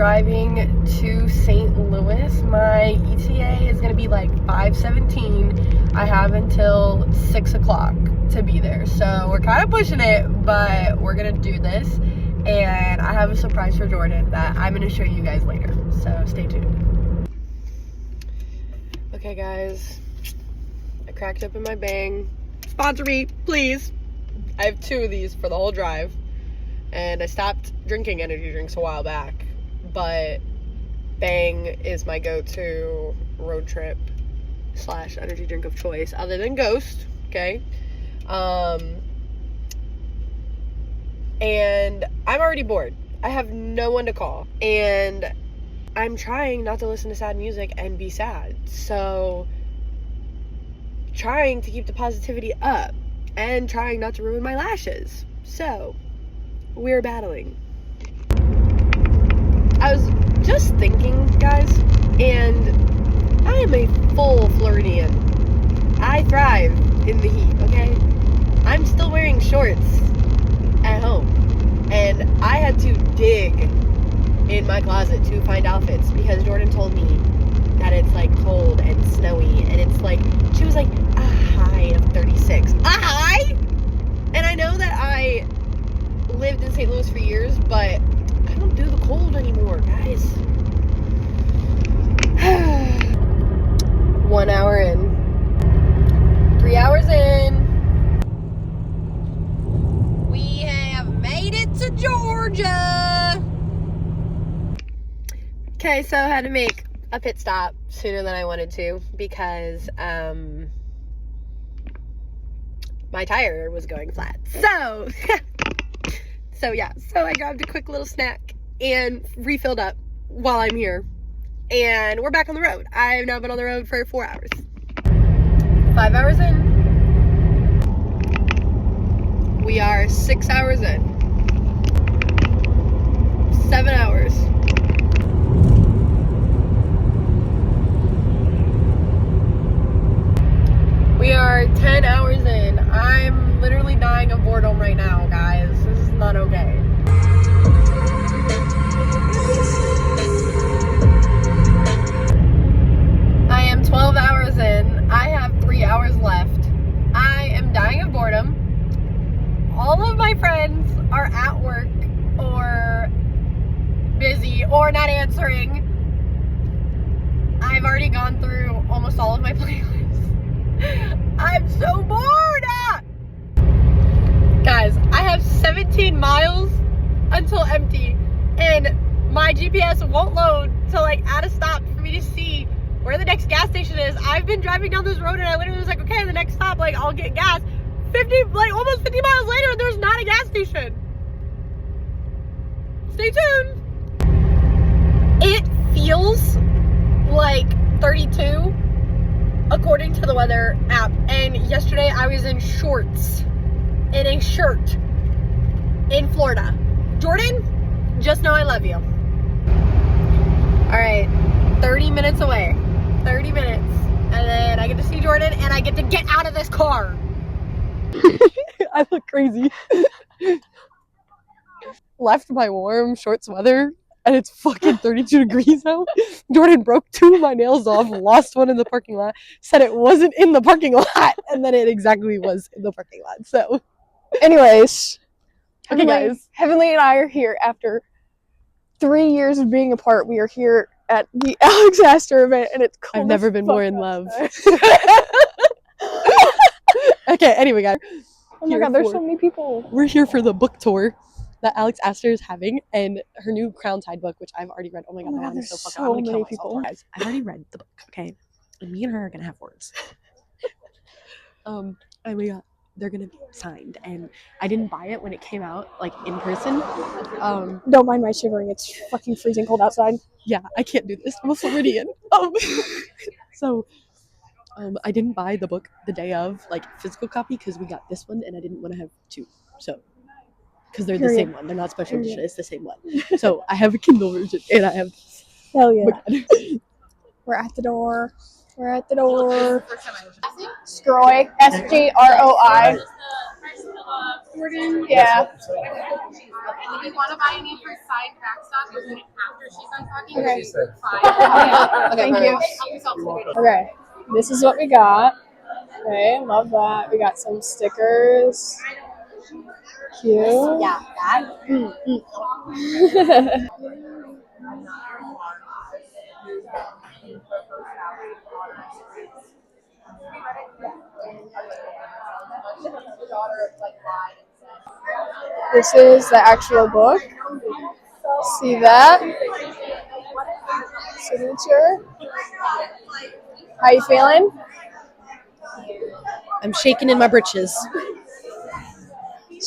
driving to St. Louis. My ETA is going to be like 5:17. I have until 6 o'clock to be there. So we're kind of pushing it, but we're going to do this. And I have a surprise for Jordan that I'm going to show you guys later. So stay tuned. Okay, guys. I cracked open my Bang. Sponsor me, please. I have 2 of these for the whole drive. And I stopped drinking energy drinks a while back, but Bang is my go-to road trip / energy drink of choice, other than Ghost, okay? And I'm already bored. I have no one to call, and I'm trying not to listen to sad music and be sad, so trying to keep the positivity up and trying not to ruin my lashes, so we're battling. I was just thinking, guys, and I am a full Floridian. I thrive in the heat, okay? I'm still wearing shorts at home, and I had to dig in my closet to find outfits because Jordan told me that it's like cold and snowy, and it's like, she was like, a high of 36. A high? And I know that I lived in St. Louis for years, but I don't do the cold anymore, guys. 1 hour in. 3 hours in. We have made it to Georgia. Okay, so I had to make a pit stop sooner than I wanted to because my tire was going flat. So yeah, so I grabbed a quick little snack and refilled up while I'm here. And we're back on the road. I've now been on the road for 4 hours. 5 hours in. We are 6 hours in. 7 hours. We are 10 hours in. I'm literally dying of boredom right now, guys. This is not okay. I am 12 hours in. I have 3 hours left. I am dying of boredom. All of my friends are at work or busy or not answering. I've already gone through almost all of my playlists. I'm so bored! Guys, I have 17 miles until empty, and my GPS won't load till like at a stop for me to see where the next gas station is. I've been driving down this road and I literally was like, okay, the next stop, like, I'll get gas. Almost 50 miles later, and there's not a gas station. Stay tuned. It feels like 32 according to the weather app, and yesterday I was in shorts and a shirt in Florida. Jordan, just know I love you. All right, 30 minutes away. 30 minutes. And then I get to see Jordan and I get to get out of this car. I look crazy. Left my warm shorts weather and it's fucking 32 degrees out. Jordan broke 2 of my nails off, lost one in the parking lot, said it wasn't in the parking lot, and then it exactly was in the parking lot. So anyways, okay, guys, Heavenly and I are here after 3 years of being apart. We are here at the Alex Aster event, and it's cold. I've never been more in love. Okay, anyway, guys. Oh my god, there's so many people. We're here for the book tour that Alex Aster is having, and her new Crowntide book, which I've already read. Oh my god, my is so fucking. I'm gonna kill myself. Guys, I've already read the book. Okay, and me and her are gonna have words. And they're gonna be signed, and I didn't buy it when it came out, like in person. Don't mind my shivering. It's fucking freezing cold outside. Yeah, I can't do this. I'm a Floridian. I didn't buy the book the day of, like, physical copy, because we got this one and I didn't want to have 2. So, because they're the same one. They're not special edition. It's the same one. So I have a Kindle version and I have this. Hell yeah. We're at the door. We're at the door. Scroy. SGROI. Yeah. If you want to buy any for side backstop, we'll do it after she's done talking. Okay. So you can Thank you. help yourself to the Okay, this is what we got. Okay, love that. We got some stickers. Cute. Yeah, that. This is the actual book. See that? Signature. How you feeling? I'm shaking in my britches.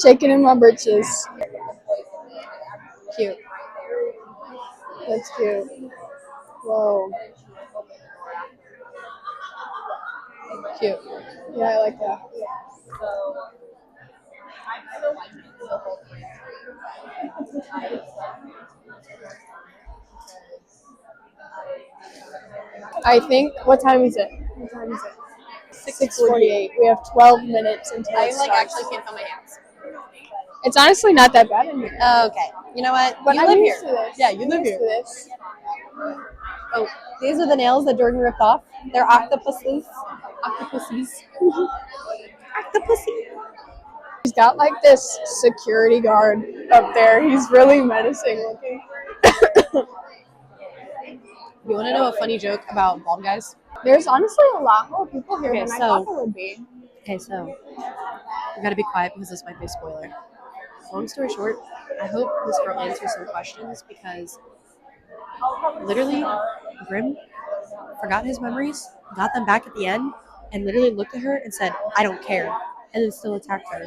Shaking in my britches. Cute. That's cute. Whoa. Cute. Yeah, I like that. I think. What time is it? What time is it? 6:48. We have 12 minutes until I it starts. actually can't feel my hands. It's honestly not that bad in here. Okay. You know what? But you I'm live used here. to this. Yeah, you I'm live used here. to this. Oh, these are the nails that Jordan ripped off. They're octopuses. Octopuses. Octopussy. He's got like this security guard up there. He's really menacing looking. You want to know a funny joke about bald guys? There's honestly a lot more people here Okay, than I so- thought there would be. Okay, so we gotta be quiet because this might be a spoiler. Long story short, I hope this girl answers some questions because literally, Grim forgot his memories, got them back at the end, and literally looked at her and said, "I don't care," and then still attacked her.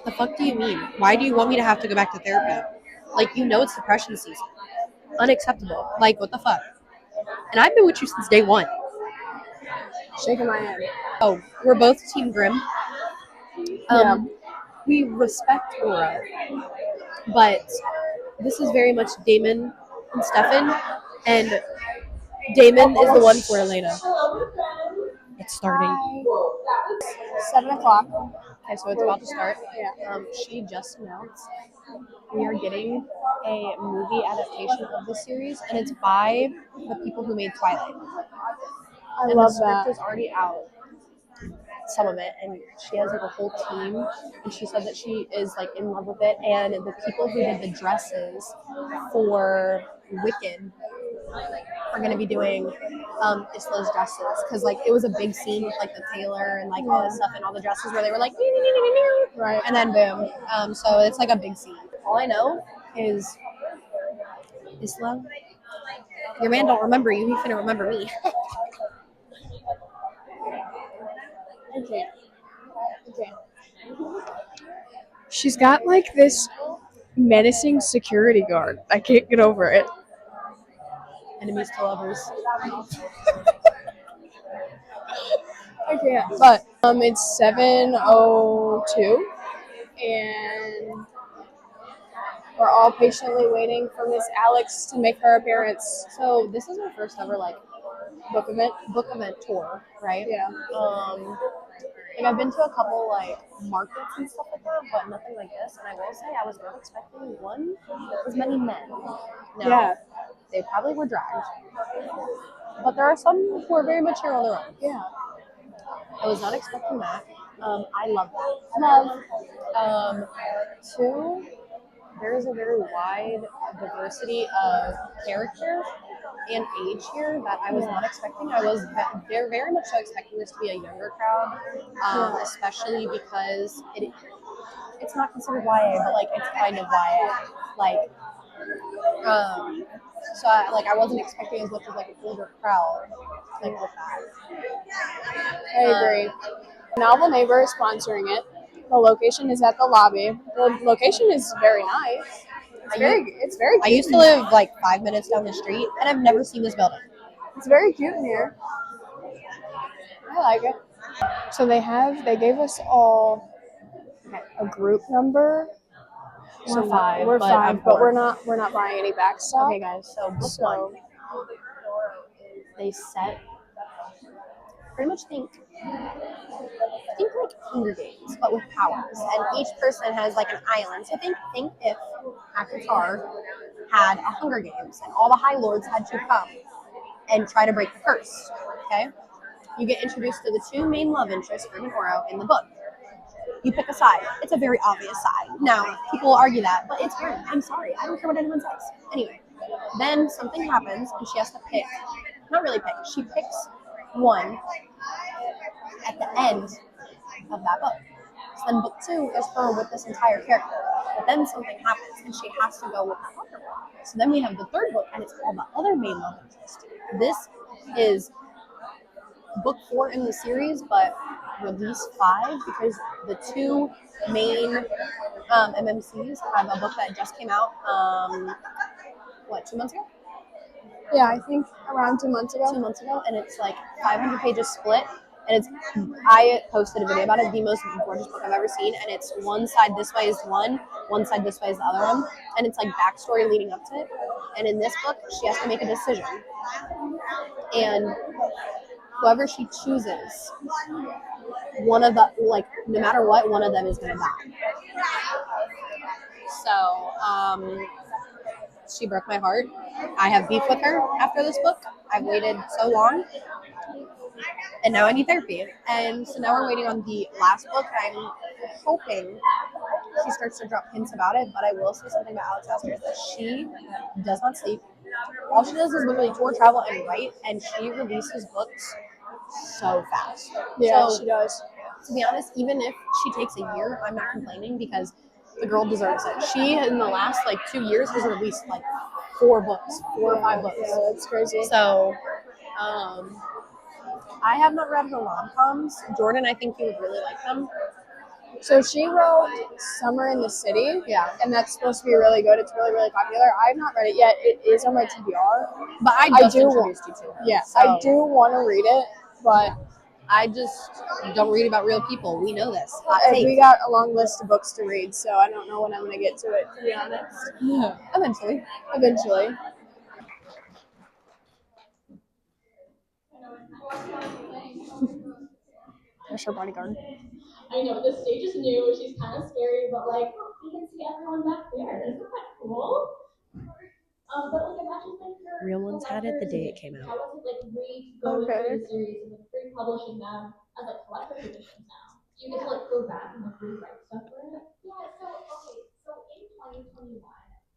The fuck do you mean? Why do you want me to have to go back to therapy? Like, you know it's depression season. Unacceptable. Like, what the fuck? And I've been with you since day one. Shaking my head. Oh, we're both Team Grim. Yeah. We respect Aura, but this is very much Damon and Stefan, and Damon is the one for Elena. It's starting. 7 o'clock. Okay, so it's about to start. Yeah. She just announced we are getting a movie adaptation of the series, and it's by the people who made Twilight. I And love the script that. is already out, some of it, and she has like a whole team, and she said that she is like in love with it, and the people who did the dresses for Wicked are going to be doing Isla's dresses, because like it was a big scene with like the tailor and like all this stuff and all the dresses where they were like Right. and then boom, so it's like a big scene. All I know is Isla, your man don't remember you, he finna remember me. Okay. She's got like this menacing security guard. I can't get over it. Enemies to lovers. I can't. But it's 7:02, and we're all patiently waiting for Miss Alex to make her appearance. So this is our first ever like Book event. tour, right? Yeah. Like I've been to a couple like markets and stuff like that, but nothing like this. And I will say I was not expecting one as many men. Now, Yeah. they probably were dragged, but there are some who are very mature on their own. Yeah. I was not expecting that. I love that. Two, there is a very wide diversity of character and age here that I was not expecting. I was very much so expecting this to be a younger crowd, especially because it's not considered YA, but like it's kind of YA. Like, so I wasn't expecting as much as like an older crowd, like with that. I agree. Novel Neighbor is sponsoring it. The location is at the lobby. The location is very nice. It's very cute. I used to live like 5 minutes down the street, and I've never seen this building. It's very cute in here. I like it. So they gave us all a group number. We're five, We're but five, I'm but four. we're not buying any backstop. Okay, guys. So book one. They set pretty much think like Hunger Games, but with powers, and each person has like an island. So think if Akatar had a Hunger Games, and all the High Lords had to come and try to break the curse. Okay, you get introduced to the two main love interests, Grim and Oro, in the book. You pick a side. It's a very obvious side. Now, people will argue that, but it's Grim. I'm sorry. I don't care what anyone says. Anyway, then something happens, and she has to pick. Not really pick. She picks one at the end of that book. So then book 2 is her with this entire character. But then something happens, and she has to go with the other one. So then we have the third book, and it's all the other main love interest. This is book 4 in the series, but release 5 because the two main MMCs have a book that just came out. 2 months ago? Yeah, I think around 2 months ago. 2 months ago, and it's like 500 pages split. And I posted a video about it, the most gorgeous book I've ever seen, and it's one side this way is one side this way is the other one, and it's like backstory leading up to it. And in this book, she has to make a decision, and whoever she chooses, one of the, like, no matter what, one of them is going to die. So, she broke my heart. I have beef with her after this book. I've waited so long, and now I need therapy. And so now we're waiting on the last book. I'm hoping she starts to drop hints about it, but I will say something about Alex Aster is that she does not sleep. All she does is literally tour, travel, and write, and she releases books so fast. Yeah, so, she does. To be honest, even if she takes a year, I'm not complaining because the girl deserves it. She, in the last 2 years, has released 4 books, 4 or 5 books. Yeah, that's crazy. So, I have not read her rom-coms. Jordan, I think you would really like them. So she wrote Summer in the City. Yeah. And that's supposed to be really good. It's really, really popular. I've not read it yet. It is on my TBR. But I just introduced you to it. Yeah, so I do want to read it, but I just don't read about real people. We know this. we got a long list of books to read, so I don't know when I'm going to get to it, to be honest. Yeah. Eventually. There's her bodyguard. I know the stage is new. She's kind of scary, but you can see everyone back there. Isn't that cool? But imagine her. Real ones had it the day it came out. How was it going through the series and republishing them as collector editions now? Do you get to go back and rewrite stuff for it? Yeah. So in 2021,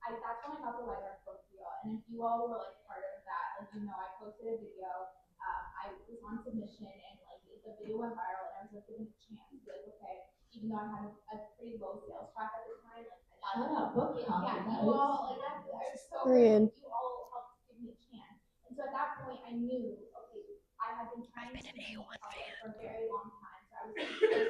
that's when I got the White Art book deal, and if you all were part of that, I posted a video. I was on submission, and the video went viral, and I was given a chance to be okay, even though I had a pretty low sales track at the time. Shut up, book talk. Yeah, you all you all helped give me a chance, and so at that point, I knew I had been trying to be for a very long time. So I was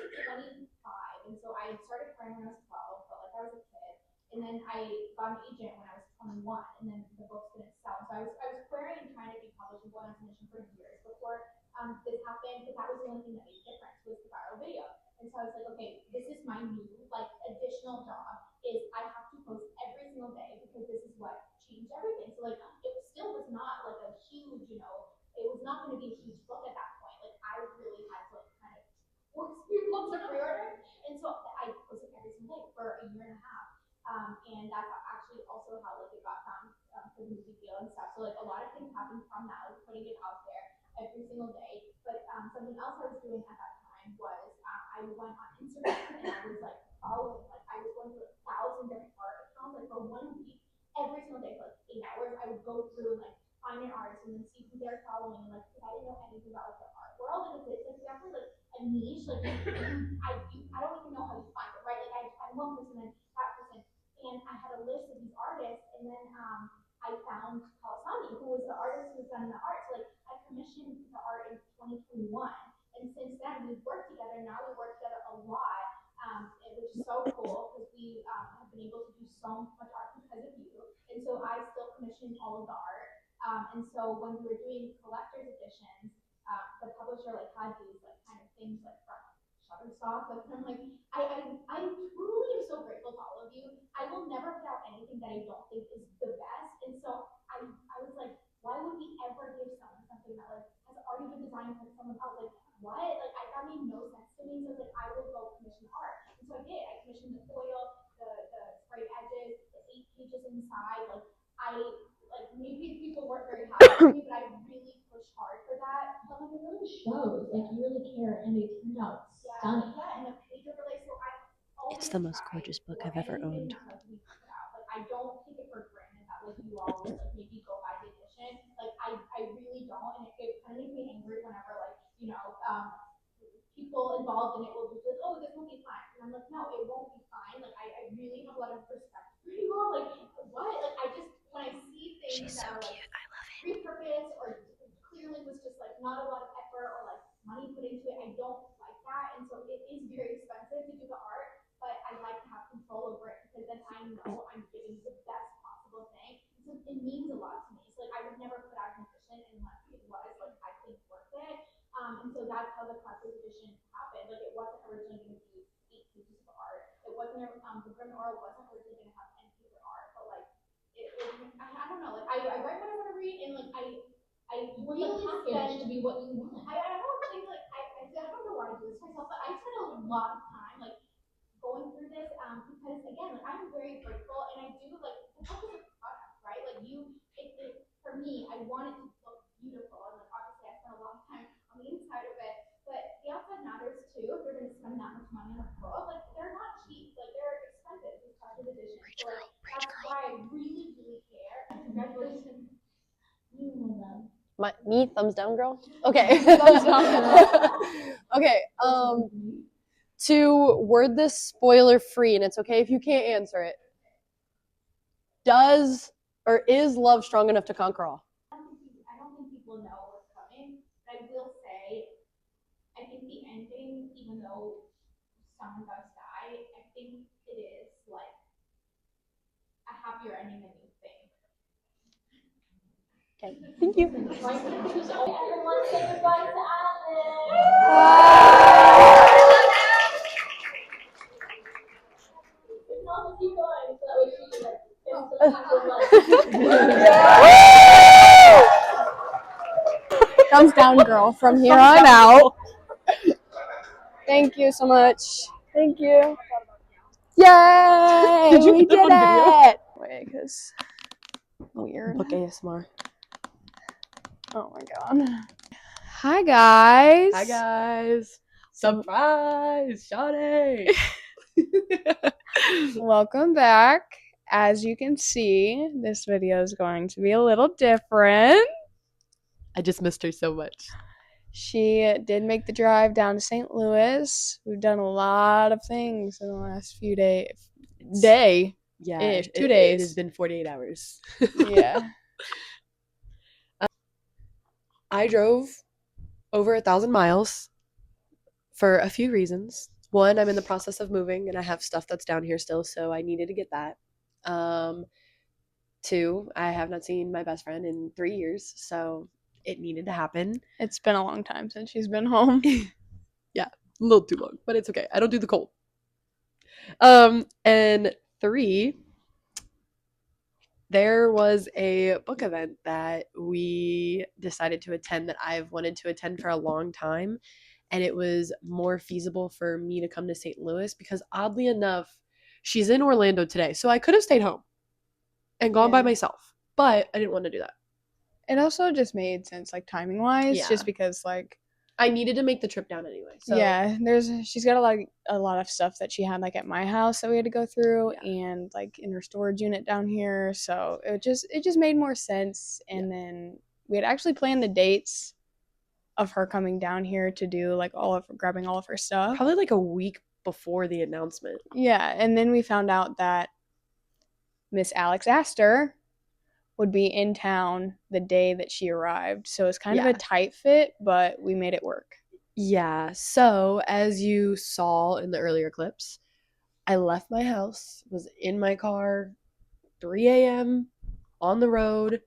25, and so I started writing when I was 12, but I was a kid. And then I got an agent when I was 21, and then the books didn't sell. So I was querying and trying to be published and going on submission for years before this happened, because that was the only thing that made a difference was the viral video. And so I was okay, this is my new additional job, is I have to post every single day because this is what changed everything. So it still was not a huge, it was not going to be a huge book at that point. I really had to kind of force people to pre-order, and so I posted every single day for a year and a half. And that's actually also how it got found for the music deal and stuff. So a lot of things happened from that, putting it out there every single day. But something else I was doing at that time was I went on Instagram and I was following, I was going through 1,000 different art accounts for 1 week, every single day for 8 hours. I would go through and find an artist and then see who they're following, and because I didn't know anything about the art world, and it's exactly a niche. I don't even know how you find it, right? I find one person and that person. And I had a list of these artists, and then I found Kalasani, who was the artist who was done the art. So I commissioned the art in 2021, and since then we've worked together. Now we work together a lot, which is so cool because we have been able to do so much art because of you. And so I still commission all of the art. And so when we were doing collector's editions, the publisher had these kind of things from Shutterstock. I truly am so grateful to all of you. I will never put out anything that I don't think is the best. And so I was why would we ever give someone something that has already been designed for someone else? shows. Like you really care, and they turned out stunning. Yeah, and the page overlay. So It's the most gorgeous book I've ever owned. Like I don't take it for granted that like you all would like maybe go buy the edition. Like I really don't, and it kind of makes me angry whenever like people involved in it will be like, oh, this will be fine, and I'm like, no, it won't be fine. Like I really have a lot of respect for you all. Like what? Like I just when I see things that are like repurposed or clearly was just like not a lot of effort or like money put into it, I don't like that, and so it is very expensive to do the art. But I like to have control over it because then I know I'm giving the best possible thing. So it means a lot to me. So like I would never put out an edition unless it was like I think worth it. And so that's how the collector's edition happened. Like it wasn't originally going to be 8 pieces of art. It wasn't the Grim Aura wasn't originally going to have any paper art. But like I don't know. Like I write what I want to read, and like I really spend to be what you want. I don't think like I don't know why I do this myself, but I spend a lot of time like going through this because again like I'm very grateful, and I do like the book is a product, right? Like for me I want it to look beautiful, and like obviously I spent a lot of time on the inside of it, but the outside matters too. If you're going to spend that much money on a book, like they're not cheap, like they're expensive, these collector's editions. So like that's why I really care. Congratulations. Me, thumbs down, girl. Okay. Thumbs down, girl. Okay. To word this spoiler free, and it's okay if you can't answer it. Is love strong enough to conquer all? I don't think people know what's coming, but I will say, I think the ending, even though someone does die, I think it is like a happier ending than you think. Okay, thank you. Everyone say goodbye to Alex. Keep going, so that way she Thumbs down, girl, from here on out. Thank you so much. Thank you. Yay! Did you We get that did on video? it! Wait, because weird. Book ASMR. Oh my god. Hi, guys. Hi, guys. Surprise, Shawty. Welcome back. As you can see, this video is going to be a little different. I just missed her so much. She did make the drive down to St. Louis. We've done a lot of things in the last few days. Yeah, 2 days. It has been 48 hours. Yeah. I drove over 1,000 miles for a few reasons. One, I'm in the process of moving, and I have stuff that's down here still, so I needed to get that. 2, I have not seen my best friend in 3 years, so it needed to happen. It's been a long time since she's been home. Yeah, a little too long, but it's okay. I don't do the cold. And 3, there was a book event that we decided to attend that I've wanted to attend for a long time, and it was more feasible for me to come to St. Louis because oddly enough, she's in Orlando today, so I could have stayed home and gone by myself, but I didn't want to do that. It also just made sense, like timing wise, Yeah. just because like I needed to make the trip down anyway. So yeah, she's got a lot of stuff that she had like at my house that we had to go through, and like in her storage unit down here. So it just made more sense. And then we had actually planned the dates of her coming down here to do like grabbing all of her stuff. probably like a week before the announcement. Yeah, and then we found out that Miss Alex Aster would be in town the day that she arrived. So it's kind of a tight fit, but we made it work. Yeah, so as you saw in the earlier clips, I left my house, was in my car, 3 a.m. on the road.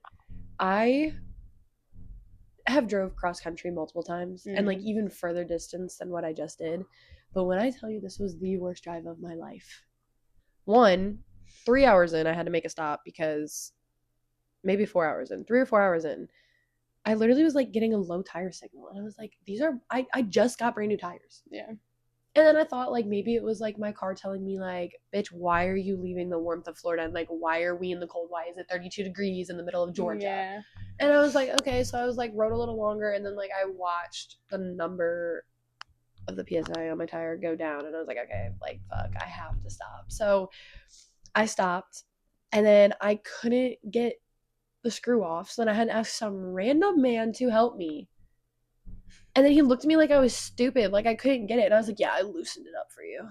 I have drove cross country multiple times and like even further distance than what I just did. But when I tell you this was the worst drive of my life. 1, 3 hours in, I had to make a stop because maybe 4 hours in, 3 or 4 hours in, I literally was like getting a low tire signal. And I was like, I just got brand new tires. Yeah. And then I thought, like, maybe it was, like, my car telling me, like, bitch, why are you leaving the warmth of Florida? And, like, why are we in the cold? Why is it 32 degrees in the middle of Georgia? Yeah. And I was like, okay. So I was, like, rode a little longer. And then, like, I watched the number of the PSI on my tire go down. And I was like, okay, like, fuck, I have to stop. So I stopped. And then I couldn't get the screw off. So then I had to ask some random man to help me. And then he looked at me like I was stupid, like I couldn't get it. And I was like, yeah, I loosened it up for you.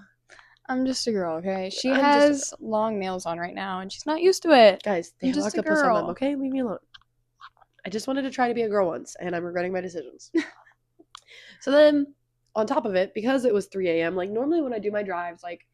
I'm just a girl, okay? She I'm has long nails on right now, and she's not used to it. Guys, they I'm have just a octopus on them, girl. okay? Leave me alone. I just wanted to try to be a girl once, and I'm regretting my decisions. So then, on top of it, because it was 3 a.m., like normally when I do my drives, like,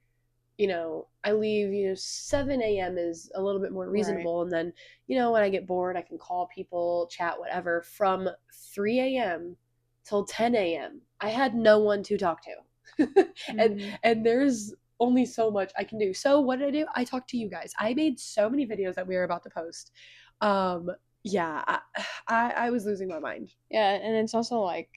you know, I leave, 7 a.m. is a little bit more reasonable. Right. And then, when I get bored, I can call people, chat, whatever. From 3 a.m. till 10 a.m. I had no one to talk to. and there's only so much I can do. So what did I do? I talked to you guys. I made so many videos that we were about to post. Yeah, I was losing my mind. Yeah, and it's also like,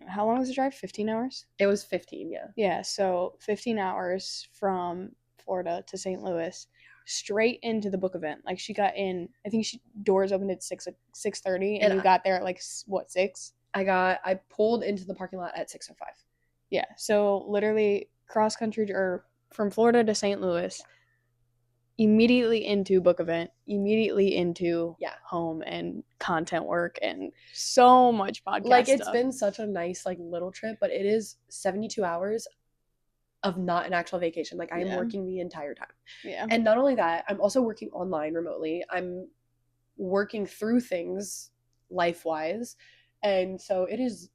how long was the drive? 15 hours? It was 15, yeah. Yeah, so 15 hours from Florida to St. Louis, straight into the book event. Like, she got in, I think doors opened at 6:30, and you got there at, like, what, 6? I pulled into the parking lot at 6:05. Yeah, so literally cross country, or from Florida to St. Louis, immediately into book event, immediately into home and content work, and so much podcast like it's stuff. been such a nice like little trip, but it is 72 hours of not an actual vacation. Like I am working the entire time. Yeah. And not only that, I'm also working online remotely. I'm working through things life-wise, and so it is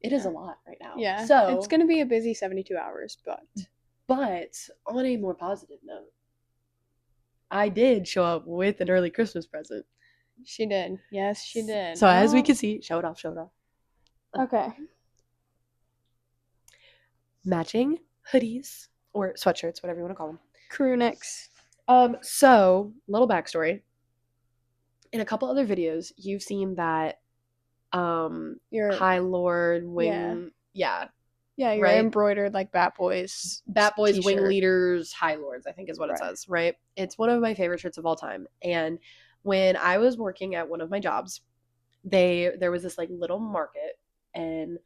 a lot right now. Yeah, so it's gonna be a busy 72 hours, but on a more positive note, I did show up with an early Christmas present. She did. Yes, she did. So as we can see, show it off. Okay. Matching hoodies or sweatshirts, whatever you want to call them. Crew necks. So little backstory. In a couple other videos, you've seen that your High Lord wing, yeah, you're right? Embroidered like Bat Boys t-shirt. Wing leaders, High Lords, I think is what it says, right? It's one of my favorite shirts of all time. And when I was working at one of my jobs, there was this like little market, and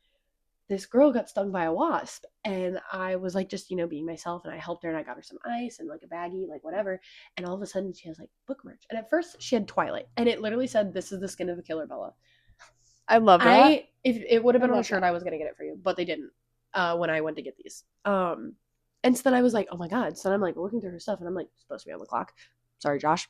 this girl got stung by a wasp, and I was like just being myself, and I helped her, and I got her some ice and like a baggie, like whatever, and all of a sudden she has like book merch, and at first she had Twilight, and it literally said, "This is the skin of a killer, Bella." I love that. If it would have been on a shirt, I was gonna get it for you, but they didn't when I went to get these. And so then I was like, oh my god. So then I'm like looking through her stuff, and I'm like, supposed to be on the clock. Sorry, Josh.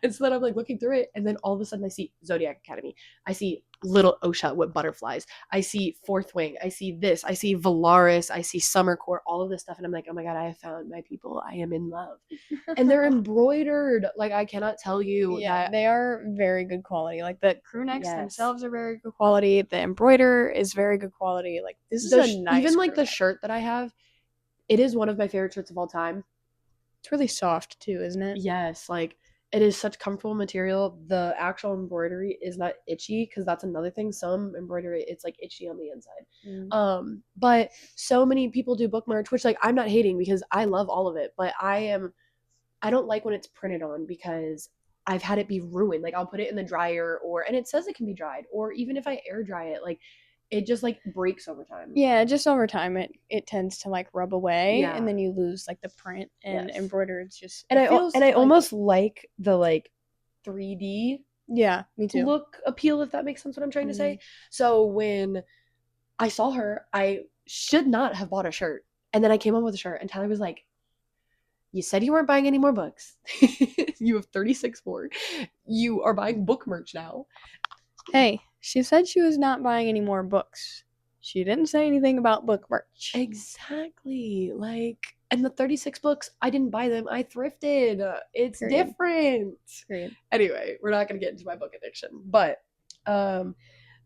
And so then I'm like looking through it, and then all of a sudden I see Zodiac Academy. I see Little Osha with butterflies. I see Fourth Wing. I see this. I see Valaris. I see Summer Core. All of this stuff, and I'm like, oh my god, I have found my people. I am in love. And they're embroidered. Like I cannot tell you. Yeah, they are very good quality. Like the crew necks themselves are very good quality. The embroider is very good quality. Like this is a nice. Even like the shirt that I have, it is one of my favorite shirts of all time. It's really soft too, isn't it? Yes, like it is such comfortable material. The actual embroidery is not itchy, because that's another thing. Some embroidery, it's like itchy on the inside. But so many people do book merch, which like I'm not hating, because I love all of it, but I don't like when it's printed on, because I've had it be ruined. Like I'll put it in the dryer, and it says it can be dried, or even if I air dry it, like it just like breaks over time. Yeah, just over time it tends to like rub away, and then you lose like the print, and embroider is just. And I almost like the like 3D. Yeah, me too. Look appeal, if that makes sense what I'm trying to say. So when I saw her, I should not have bought a shirt, and then I came home with a shirt, and Tyler was like, "You said you weren't buying any more books. You have 36 more. You are buying book merch now." Hey, she said she was not buying any more books. She didn't say anything about book merch. Exactly. Like, and the 36 books, I didn't buy them. I thrifted. It's different. Anyway, we're not going to get into my book addiction. But,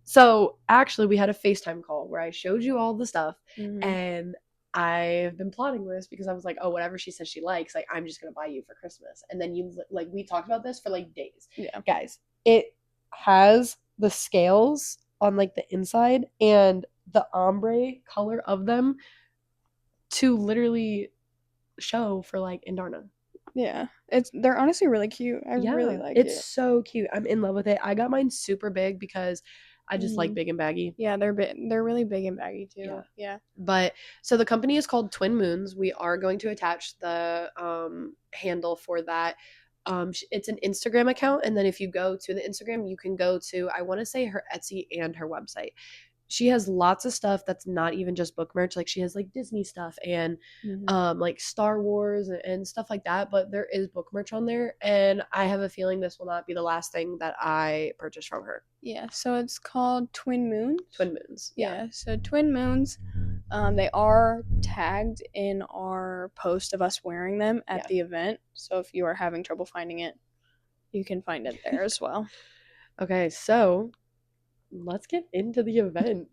so actually we had a FaceTime call where I showed you all the stuff, and I've been plotting this because I was like, oh, whatever she says she likes, like, I'm just going to buy you for Christmas. And then we talked about this for like days. Yeah. Guys, it has the scales on like the inside and the ombre color of them to literally show for like Indarna. Yeah, they're honestly really cute. I really like it's it. so cute. I'm in love with it. I got mine super big because I just like big and baggy. Yeah, they're really big and baggy too. Yeah. Yeah. But so the company is called Twin Moons. We are going to attach the handle for that. It's an Instagram account, and then if you go to the Instagram, you can go to, I want to say, her Etsy and her website. She has lots of stuff that's not even just book merch. Like she has like Disney stuff and like Star Wars and stuff like that, but there is book merch on there, and I have a feeling this will not be the last thing that I purchase from her. Yeah, so it's called Twin Moons. Twin Moons. Yeah, so Twin Moons, they are tagged in our post of us wearing them at the event. So if you are having trouble finding it, you can find it there as well. Okay, so let's get into the event.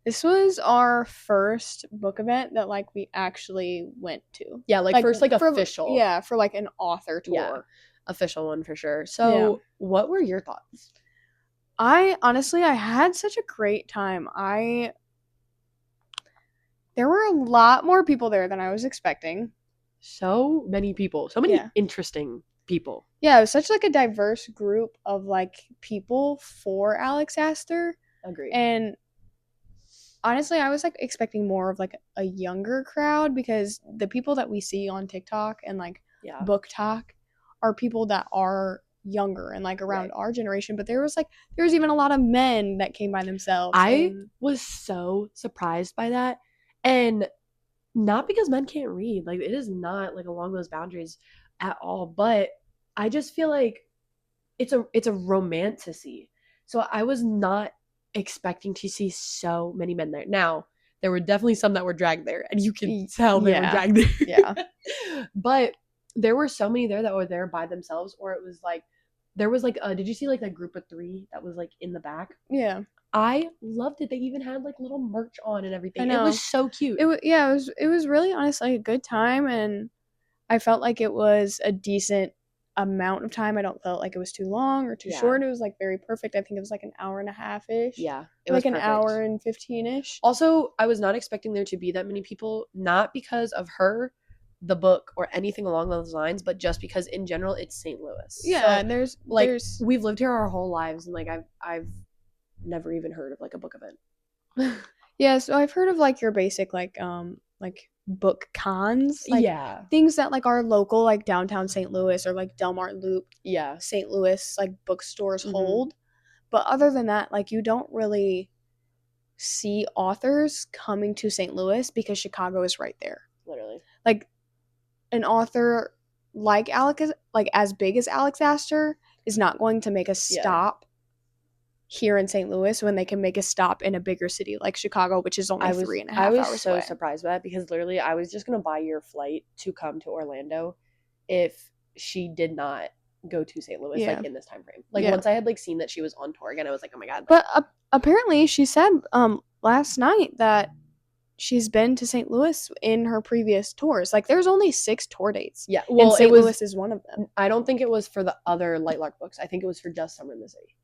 This was our first book event that like we actually went to. Yeah, like first like official. Yeah, for like an author tour. Yeah, official one for sure. So what were your thoughts? I had such a great time. There were a lot more people there than I was expecting. So many people. So many interesting people. Yeah, it was such like a diverse group of like people for Alex Aster. Agreed. And honestly, I was like expecting more of like a younger crowd because the people that we see on TikTok and like Book Talk are people that are younger and like around our generation, but there was even a lot of men that came by themselves. I was so surprised by that, and not because men can't read, like it is not like along those boundaries at all, but I just feel like it's a romantasy. So I was not expecting to see so many men there. Now there were definitely some that were dragged there, and you can tell they were dragged there. Yeah. But there were so many there that were there by themselves, or it was like there was like did you see like that group of 3 that was like in the back? Yeah. I loved it. They even had like little merch on and everything. I know. It was so cute. It was really honestly a good time, and I felt like it was a decent amount of time. I don't feel like it was too long or too short. It was like very perfect. I think it was like an hour and a half-ish. Yeah. It was like an hour and 15-ish. Also, I was not expecting there to be that many people, not because of her, the book, or anything along those lines, but just because in general it's St. Louis. Yeah, so, and there's we've lived here our whole lives, and like I've never even heard of like a book event. Yeah, so I've heard of like your basic like book cons, like things that like are local, like downtown St. Louis or like Delmar Loop, St. Louis like bookstores hold. But other than that, like you don't really see authors coming to St. Louis because Chicago is right there. Literally, like an author like Alex, like as big as Alex Aster, is not going to make a stop here in St. Louis when they can make a stop in a bigger city like Chicago, which is only 3.5 hours away. I was so surprised by that because literally I was just going to buy your flight to come to Orlando if she did not go to St. Louis like in this time frame. Like once I had like seen that she was on tour again, I was like, oh my God. But apparently she said last night that she's been to St. Louis in her previous tours. Like there's only 6 tour dates. Yeah. Well, and St. Louis is one of them. I don't think it was for the other Light Lark books. I think it was for just Summer in the City.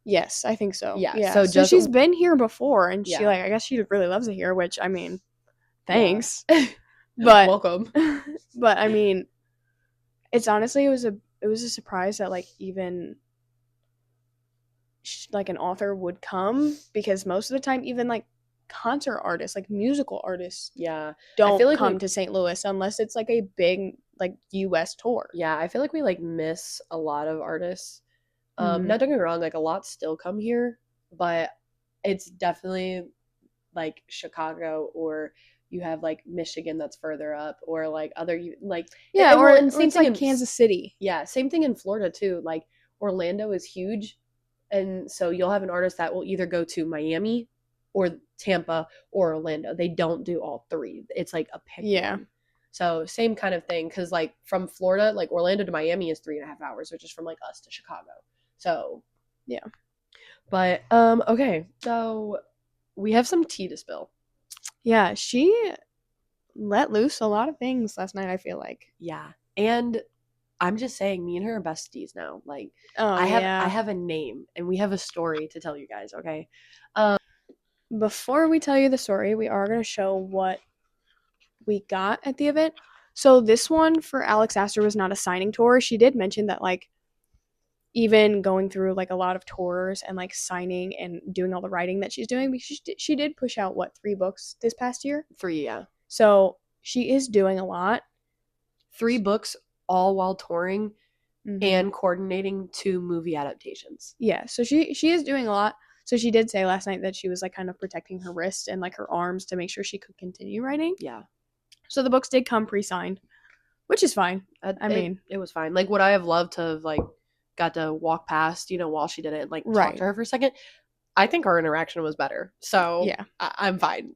Yes, I think so. Yeah. So she's been here before, and she like I guess she really loves it here, which I mean, thanks. But welcome. But I mean, it's honestly it was a surprise that like even like an author would come, because most of the time even like concert artists, like musical artists, don't feel like come to St. Louis unless it's like a big like US tour. Yeah, I feel like we like miss a lot of artists. Not don't get me wrong, like a lot still come here, but it's definitely like Chicago, or you have like Michigan that's further up, or like other like or same thing in Kansas City. Yeah, same thing in Florida too. Like Orlando is huge, and so you'll have an artist that will either go to Miami or Tampa or Orlando. They don't do all 3. It's like a pick. One. So same kind of thing, because like from Florida, like Orlando to Miami is 3.5 hours, which is from like us to Chicago. So yeah. But okay, so we have some tea to spill. Yeah, she let loose a lot of things last night, I feel like. Yeah. And I'm just saying, me and her are besties now. Like, Oh, I yeah. have a name, and we have a story to tell you guys, okay? Before we tell you the story, we are going to show what we got at the event. So this one for Alex Aster was not a signing tour. She did mention that, like, even going through like a lot of tours and like signing and doing all the writing that she's doing, because she did push out 3 books this past year. 3, yeah. So she is doing a lot. 3 books, all while touring Mhm. and coordinating 2 movie adaptations. Yeah, so she is doing a lot. So she did say last night that she was like kind of protecting her wrist and like her arms to make sure she could continue writing. Yeah. So the books did come pre-signed, which is fine. I mean, it was fine. Like, would I have loved to have like got to walk past, while she did it and like talk Right. to her for a second? I think our interaction was better. So yeah. I'm fine.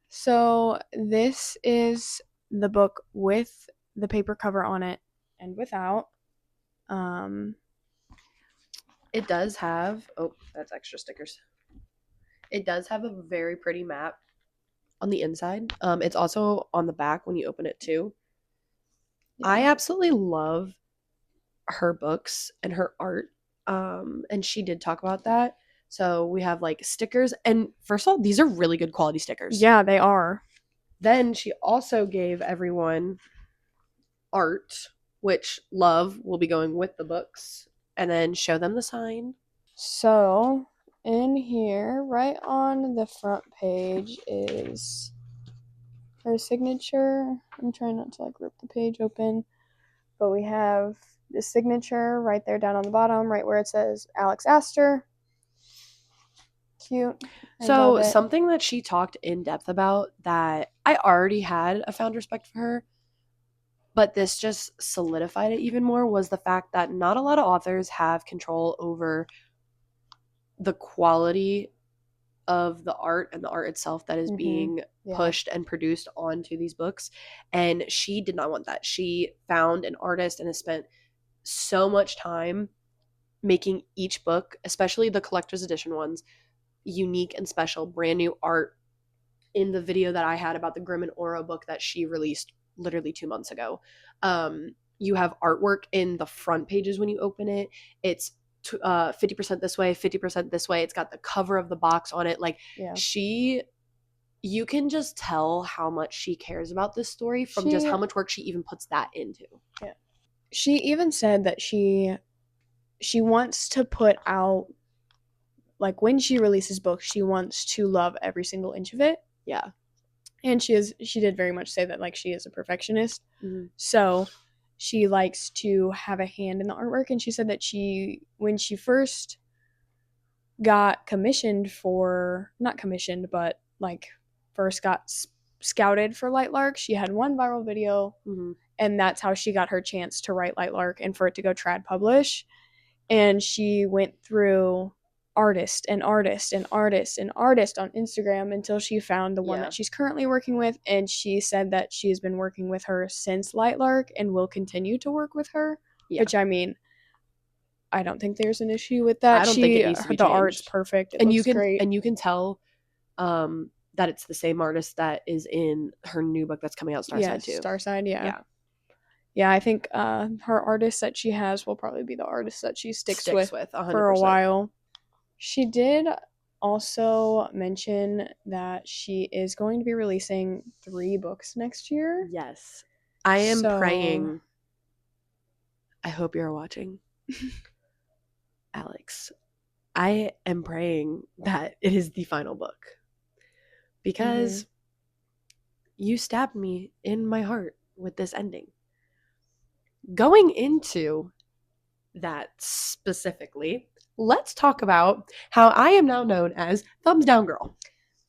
So this is the book with the paper cover on it and without. It does have, that's extra stickers. It does have a very pretty map on the inside. It's also on the back when you open it too. Yeah. I absolutely love her books and her art. And she did talk about that. So we have like stickers, and first of all, these are really good quality stickers. Yeah, they are. Then she also gave everyone art, which love will be going with the books, and then show them the sign. So in here, right on the front page, is her signature. I'm trying not to like rip the page open, but we have the signature right there down on the bottom, right where it says Alex Aster. Cute. I So love it. something that she talked in depth about that I already had a found respect for her, but this just solidified it even more, was the fact that not a lot of authors have control over the quality of the art and the art itself that is being pushed and produced onto these books. And she did not want that. She found an artist and has spent so much time making each book, especially the collector's edition ones, unique and special, brand new art. In the video that I had about the Grim and Aura book that she released literally 2 months ago, you have artwork in the front pages when you open it. It's 50% this way, 50% this way. It's got the cover of the box on it. Like, you can just tell how much she cares about this story from just how much work she even puts that into. Yeah. She even said that she wants to put out, like, when she releases books, she wants to love every single inch of it. Yeah. And she did very much say that, like, she is a perfectionist. Mm-hmm. So she likes to have a hand in the artwork. And she said that when she first got commissioned for, not commissioned, but like first got scouted for Light Lark, she had one viral video. Mm-hmm. And that's how she got her chance to write Light Lark and for it to go trad publish. And she went through artist and artist and artist and artist on Instagram until she found the one that she's currently working with. And she said that she's been working with her since Light Lark and will continue to work with her. Yeah. Which, I mean, I don't think there's an issue with that. I don't think it needs to be the changed. Art's perfect. And looks great. And you can tell that it's the same artist that is in her new book that's coming out, Starside too. Starside, yeah, I think her artist that she has will probably be the artist that she sticks with 100%. for a while. She did also mention that she is going to be releasing 3 books next year. Yes. I am praying. I hope you're watching. Alex, I am praying that it is the final book. Because you stabbed me in my heart with this ending. Going into that specifically, let's talk about how I am now known as Thumbs Down Girl.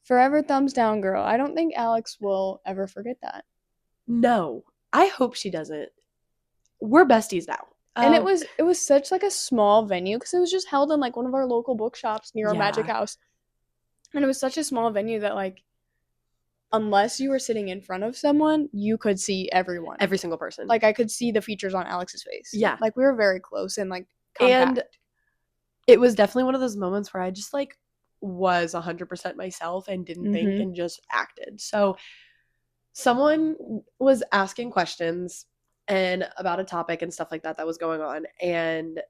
Forever Thumbs Down Girl. I don't think Alex will ever forget that. No, I hope she doesn't. We're besties now. And it was such like a small venue because it was just held in like one of our local bookshops near our Magic House. And it was such a small venue that, like, unless you were sitting in front of someone, you could see everyone. Every single person. Like, I could see the features on Alex's face. Yeah. Like, we were very close and, like, compact. And it was definitely one of those moments where I just, like, was 100% myself and didn't think and just acted. So someone was asking questions and about a topic and stuff like that was going on. And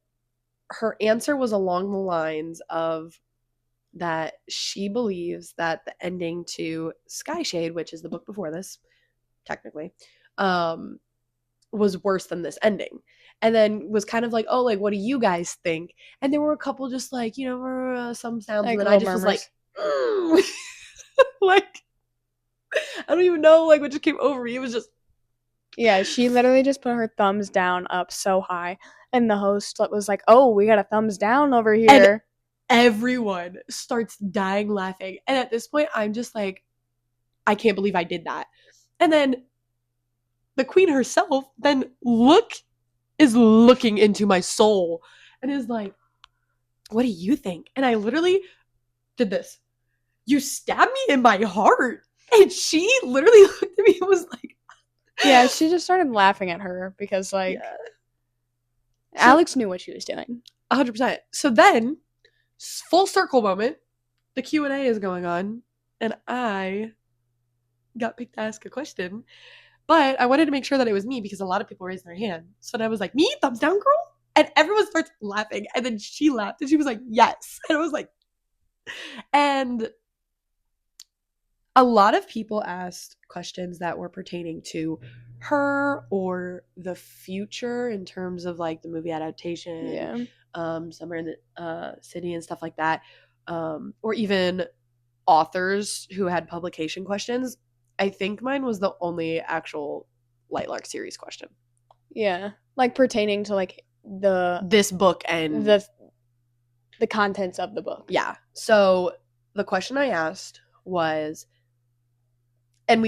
her answer was along the lines of that she believes that the ending to Sky Shade, which is the book before this, technically, was worse than this ending. And then was kind of like, oh, like, what do you guys think? And there were a couple just like, some sounds. Like and then I just little was like, like, I don't even know, like, what just came over me. It was just, Yeah, she literally just put her thumbs down up so high. And the host was like, oh, we got a thumbs down over here. everyone starts dying laughing. And at this point, I'm just like, I can't believe I did that. And then the queen herself then is looking into my soul and is like, what do you think? And I literally did this. You stabbed me in my heart. And she literally looked at me and was like, Yeah, she just started laughing at her because, like, yeah. Alex knew what she was doing. 100%. So then, full circle moment, the Q&A is going on, and I got picked to ask a question, but I wanted to make sure that it was me because a lot of people raised their hand. So then I was like, me? Thumbs down, girl? And everyone starts laughing, and then she laughed, and she was like, yes. And I was like, and a lot of people asked questions that were pertaining to her or the future in terms of like the movie adaptation, Summer in the City and stuff like that, or even authors who had publication questions. I think mine was the only actual Lightlark series question. Yeah, like pertaining to like this book and the contents of the book. Yeah. So the question I asked was, and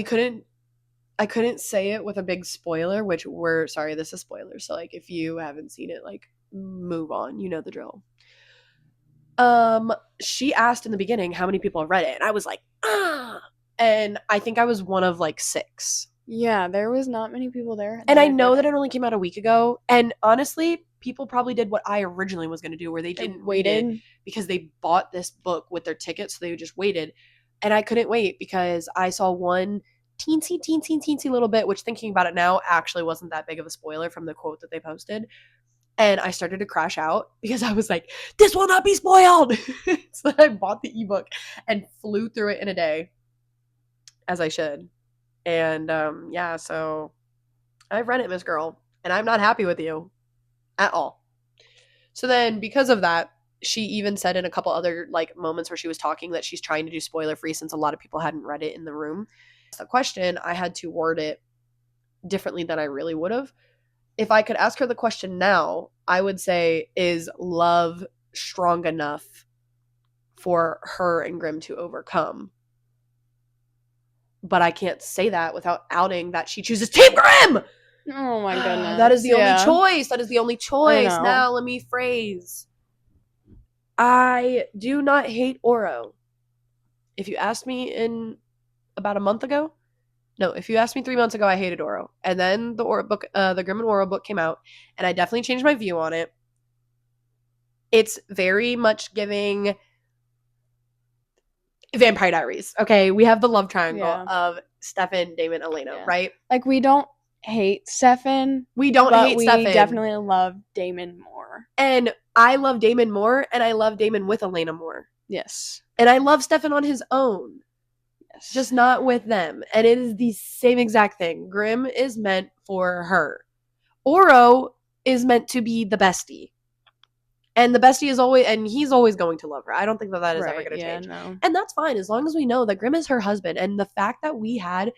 I couldn't say it with a big spoiler, which sorry, this is spoilers. So like if you haven't seen it, like move on, you know the drill. She asked in the beginning how many people have read it, and I was like, and I think I was one of like 6. Yeah, there was not many people there. And I know that it only came out a week ago, and honestly, people probably did what I originally was going to do, where they didn't read it because they bought this book with their ticket, so they just waited. And I couldn't wait because I saw one teensy little bit, which thinking about it now actually wasn't that big of a spoiler from the quote that they posted. And I started to crash out because I was like, this will not be spoiled. So I bought the ebook and flew through it in a day, as I should. And yeah, so I've read it, Miss Girl, and I'm not happy with you at all. So then because of that, she even said in a couple other like moments where she was talking that she's trying to do spoiler free since a lot of people hadn't read it in the room. The question, I had to word it differently than I really would have. If I could ask her the question now, I would say, is love strong enough for her and Grimm to overcome? But I can't say that without outing that she chooses Team Grimm! Oh my goodness. That is the only choice. That is the only choice. I know. Now let me phrase. I do not hate Oro. If you asked me in about a month ago, no, if you asked me 3 months ago, I hated Oro. And then the Oro book, the Grimm and Oro book came out, and I definitely changed my view on it. It's very much giving Vampire Diaries. Okay, we have the love triangle of Stefan, Damon, Elena, right? Like, we don't hate Stefan. We don't hate Stefan. We definitely love Damon more. And I love Damon more, and I love Damon with Elena more. Yes. And I love Stefan on his own. Yes. Just not with them. And it is the same exact thing. Grimm is meant for her. Oro is meant to be the bestie. And the bestie is always, and he's always going to love her. I don't think that is ever going to change. No. And that's fine, as long as we know that Grimm is her husband. And the fact that we had,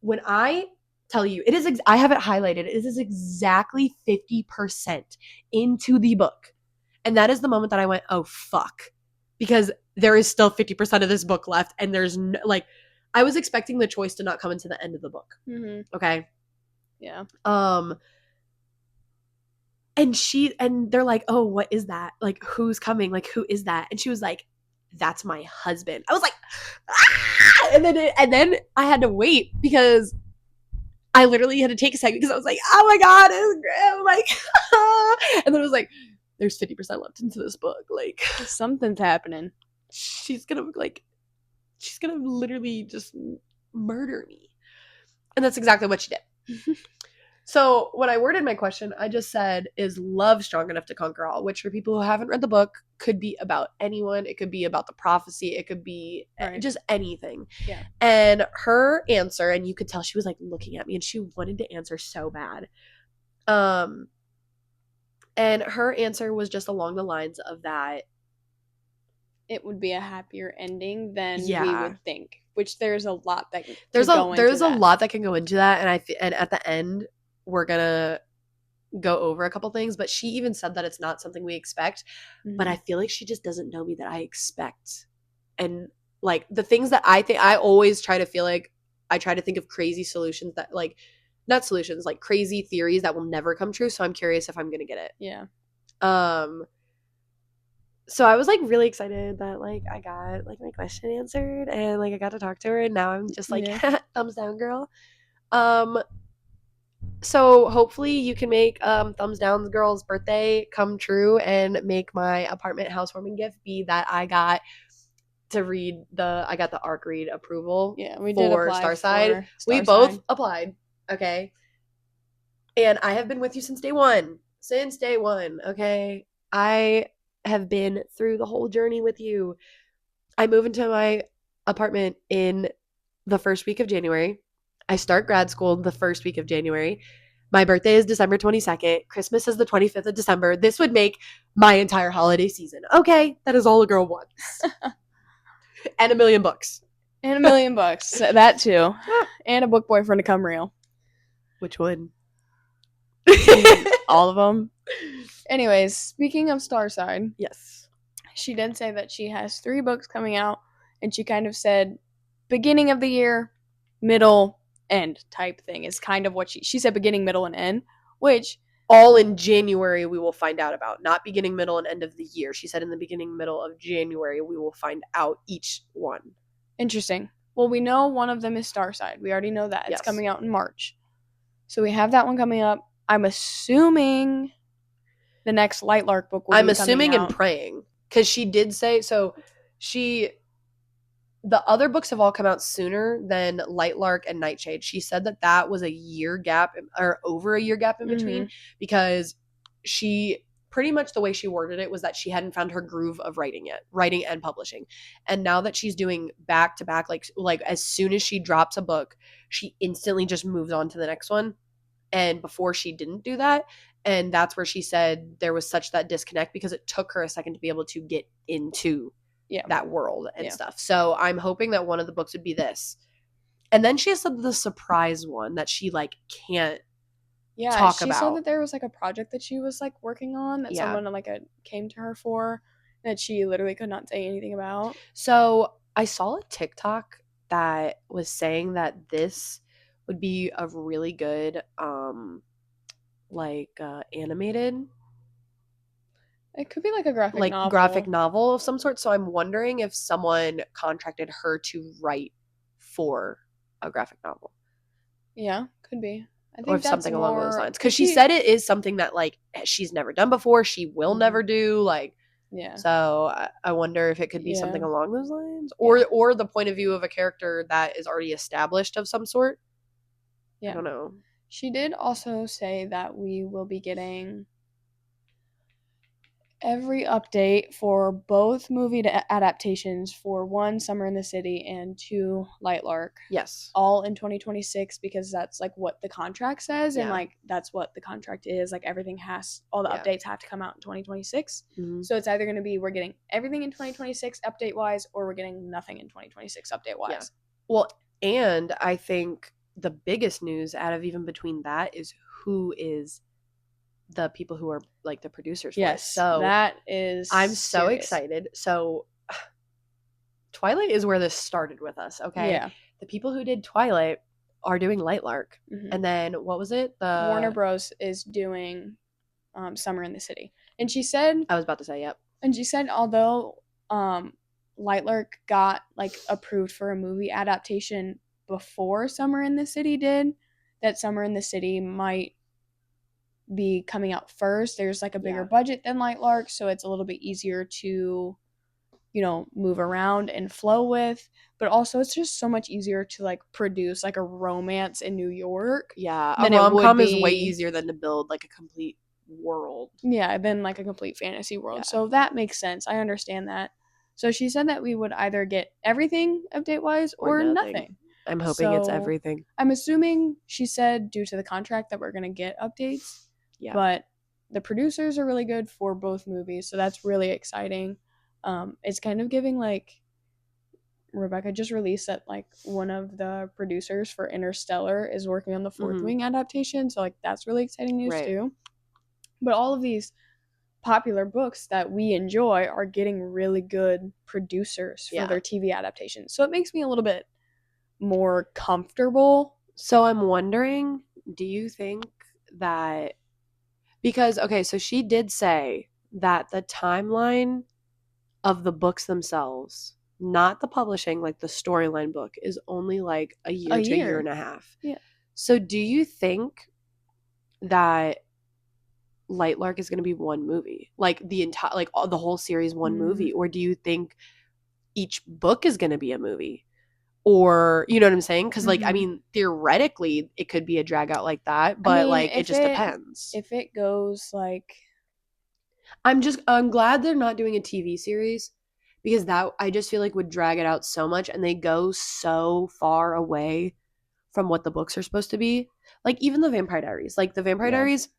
when I tell you, it is, I have it highlighted, it is exactly 50% into the book. And that is the moment that I went, oh, fuck. Because there is still 50% of this book left. And there's no, like, I was expecting the choice to not come into the end of the book. Mm-hmm. Okay. Yeah. And they're like, oh, what is that? Like, who's coming? Like, who is that? And she was like, that's my husband. I was like, ah! And then I had to wait because I literally had to take a second because I was like, oh my God, it's Grimm. Like, and then it was like, there's 50% left into this book. Like, something's happening. She's gonna literally just murder me. And that's exactly what she did. So when I worded my question, I just said, is love strong enough to conquer all? Which for people who haven't read the book could be about anyone. It could be about the prophecy. It could be Right. just anything. Yeah. And her answer, and you could tell she was like looking at me and she wanted to answer so bad. And her answer was just along the lines of that. It would be a happier ending than we Yeah. would think. Which there's a lot that There's can go into a that. lot that can go into that, and at the end we're gonna go over a couple things. But she even said that it's not something we expect. But I feel like she just doesn't know me that I expect. And like the things that I think, I always try to feel like I try to think of crazy solutions that like not solutions, like crazy theories that will never come true. So I'm curious if I'm gonna get it. Yeah. So I was like really excited that like I got like my question answered and like I got to talk to her, and now I'm just like thumbs down, girl. So hopefully you can make thumbs down girl's birthday come true and make my apartment housewarming gift be that I got the ARC read approval. Yeah, we did for apply Starside. for We Starside. both applied. Okay. And I have been with you since day one. Okay. I have been through the whole journey with you. I move into my apartment in the first week of January. I start grad school the first week of January. My birthday is December 22nd. Christmas is the 25th of December. This would make my entire holiday season. Okay, that is all a girl wants. And $1 million books. And $1 million bucks. That too. And a book boyfriend to come real. Which one? All of them. Anyways, speaking of Starside. Yes. She did say that she has 3 books coming out, and she kind of said beginning of the year, middle, end type thing is kind of what she said beginning, middle, and end, which all in January we will find out about, not beginning, middle, and end of the year. She said in the beginning, middle of January we will find out each one. Interesting. Well, we know one of them is Starside. We already know that. It's Yes. coming out in March. So we have that one coming up. I'm assuming the next Lightlark book will be coming out. I'm assuming and praying. Because she did say, so the other books have all come out sooner than Lightlark and Nightshade. She said that was a year gap, or over a year gap in between, because she, pretty much the way she worded it was that she hadn't found her groove of writing and publishing. And now that she's doing back to back, like as soon as she drops a book, she instantly just moves on to the next one. And before she didn't do that. And that's where she said there was such that disconnect because it took her a second to be able to get into that world and stuff. So I'm hoping that one of the books would be this. And then she said the surprise one that she like can't talk about. She said that there was like a project that she was like working on that someone like came to her for that she literally could not say anything about. So I saw a TikTok that was saying that this would be a really good animated. It could be like a graphic novel of some sort. So I'm wondering if someone contracted her to write for a graphic novel. Yeah, could be. I think or that's something along those more- lines. Because she said it is something that like she's never done before. She will never do. Like, yeah. So I wonder if it could be something along those lines, or the point of view of a character that is already established of some sort. Yeah. I don't know. She did also say that we will be getting every update for both movie adaptations for 1, Summer in the City, and 2, Lightlark. Yes. All in 2026 because that's like what the contract says, and Yeah. like that's what the contract is. Like everything all the updates have to come out in 2026. Mm-hmm. So it's either going to be we're getting everything in 2026 update wise, or we're getting nothing in 2026 update wise. Yeah. Well, and I think the biggest news out of even between that is who is the people who are like the producers. Yes, so that is. I'm so serious. excited. So Twilight is where this started with us. Okay, yeah. The people who did Twilight are doing Lightlark, Mm-hmm. and then what was it? The Warner Bros is doing Summer in the City, and she said. I was about to say, yep. And she said although Lightlark got like approved for a movie adaptation before Summer in the City did, that Summer in the City might be coming out first. There's like a bigger budget than Lightlark, so it's a little bit easier to move around and flow with. But also, it's just so much easier to like produce like a romance in New York. Yeah, a than it would rom-com is way be- easier than to build like a complete world. Yeah, than like a complete fantasy world. Yeah. So that makes sense. I understand that. So she said that we would either get everything update-wise or nothing. I'm hoping it's So, everything. I'm assuming she said due to the contract that we're going to get updates. Yeah. But the producers are really good for both movies, so that's really exciting. It's kind of giving like Rebecca just released that like one of the producers for Interstellar is working on the Fourth Wing adaptation, so like that's really exciting news Right. too. But all of these popular books that we enjoy are getting really good producers for their TV adaptations. So it makes me a little bit more comfortable. So I'm wondering, do you think that, because, okay, so she did say that the timeline of the books themselves, not the publishing, like the storyline book, is only like a year to a year and a half. Yeah. So do you think that Lightlark is going to be one movie, like the entire, like the whole series one movie, or do you think each book is going to be a movie? Or, you know what I'm saying? Because, like, I mean, theoretically, it could be a drag out like that, but, like, it just depends. If it goes, like... I'm glad they're not doing a TV series, because that, I just feel like, would drag it out so much, and they go so far away from what the books are supposed to be. Like, even the Vampire Diaries. Like, the Vampire Diaries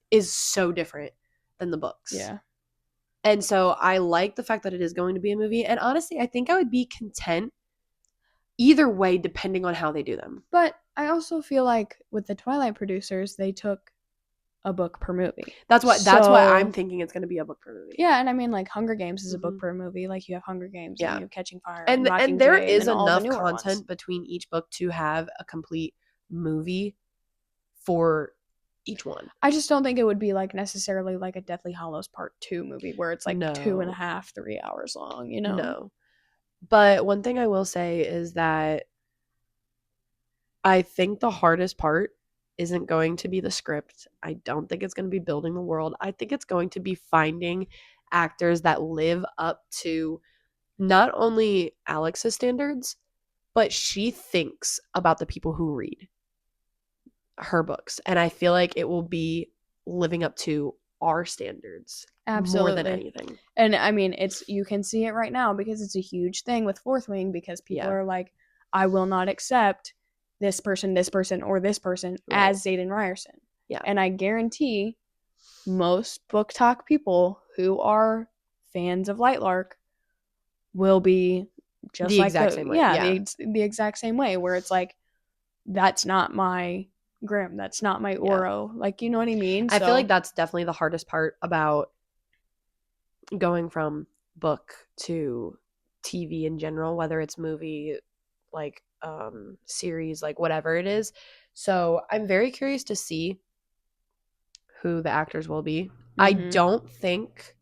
is so different than the books. Yeah. And so I like the fact that it is going to be a movie, and honestly, I think I would be content either way, depending on how they do them. But I also feel like with the Twilight producers, they took a book per movie. That's why I'm thinking it's going to be a book per movie. Yeah, and I mean, like, Hunger Games is a book per movie. Like, you have Hunger Games, and you have Catching Fire, and Mockingjay, there is and enough all the content ones. between each book to have a complete movie for each one. I just don't think it would be like necessarily like a Deathly Hallows Part 2 movie where it's like 2.5, 3 hours long, you know? No. But one thing I will say is that I think the hardest part isn't going to be the script. I don't think it's going to be building the world. I think it's going to be finding actors that live up to not only Alex's standards, but she thinks about the people who read her books. And I feel like it will be living up to our standards more than anything. And I mean, you can see it right now because it's a huge thing with Fourth Wing, because people are like, I will not accept this person, or this person as Xaden Ryerson. Yeah. And I guarantee most book talk people who are fans of Lightlark will be just the like exact same way. The exact same way, where it's like, that's not my Grimm, that's not my Oro. Like, you know what I mean? I feel like that's definitely the hardest part about going from book to TV in general, whether it's movie, like series, like whatever it is. So I'm very curious to see who the actors will be. I don't think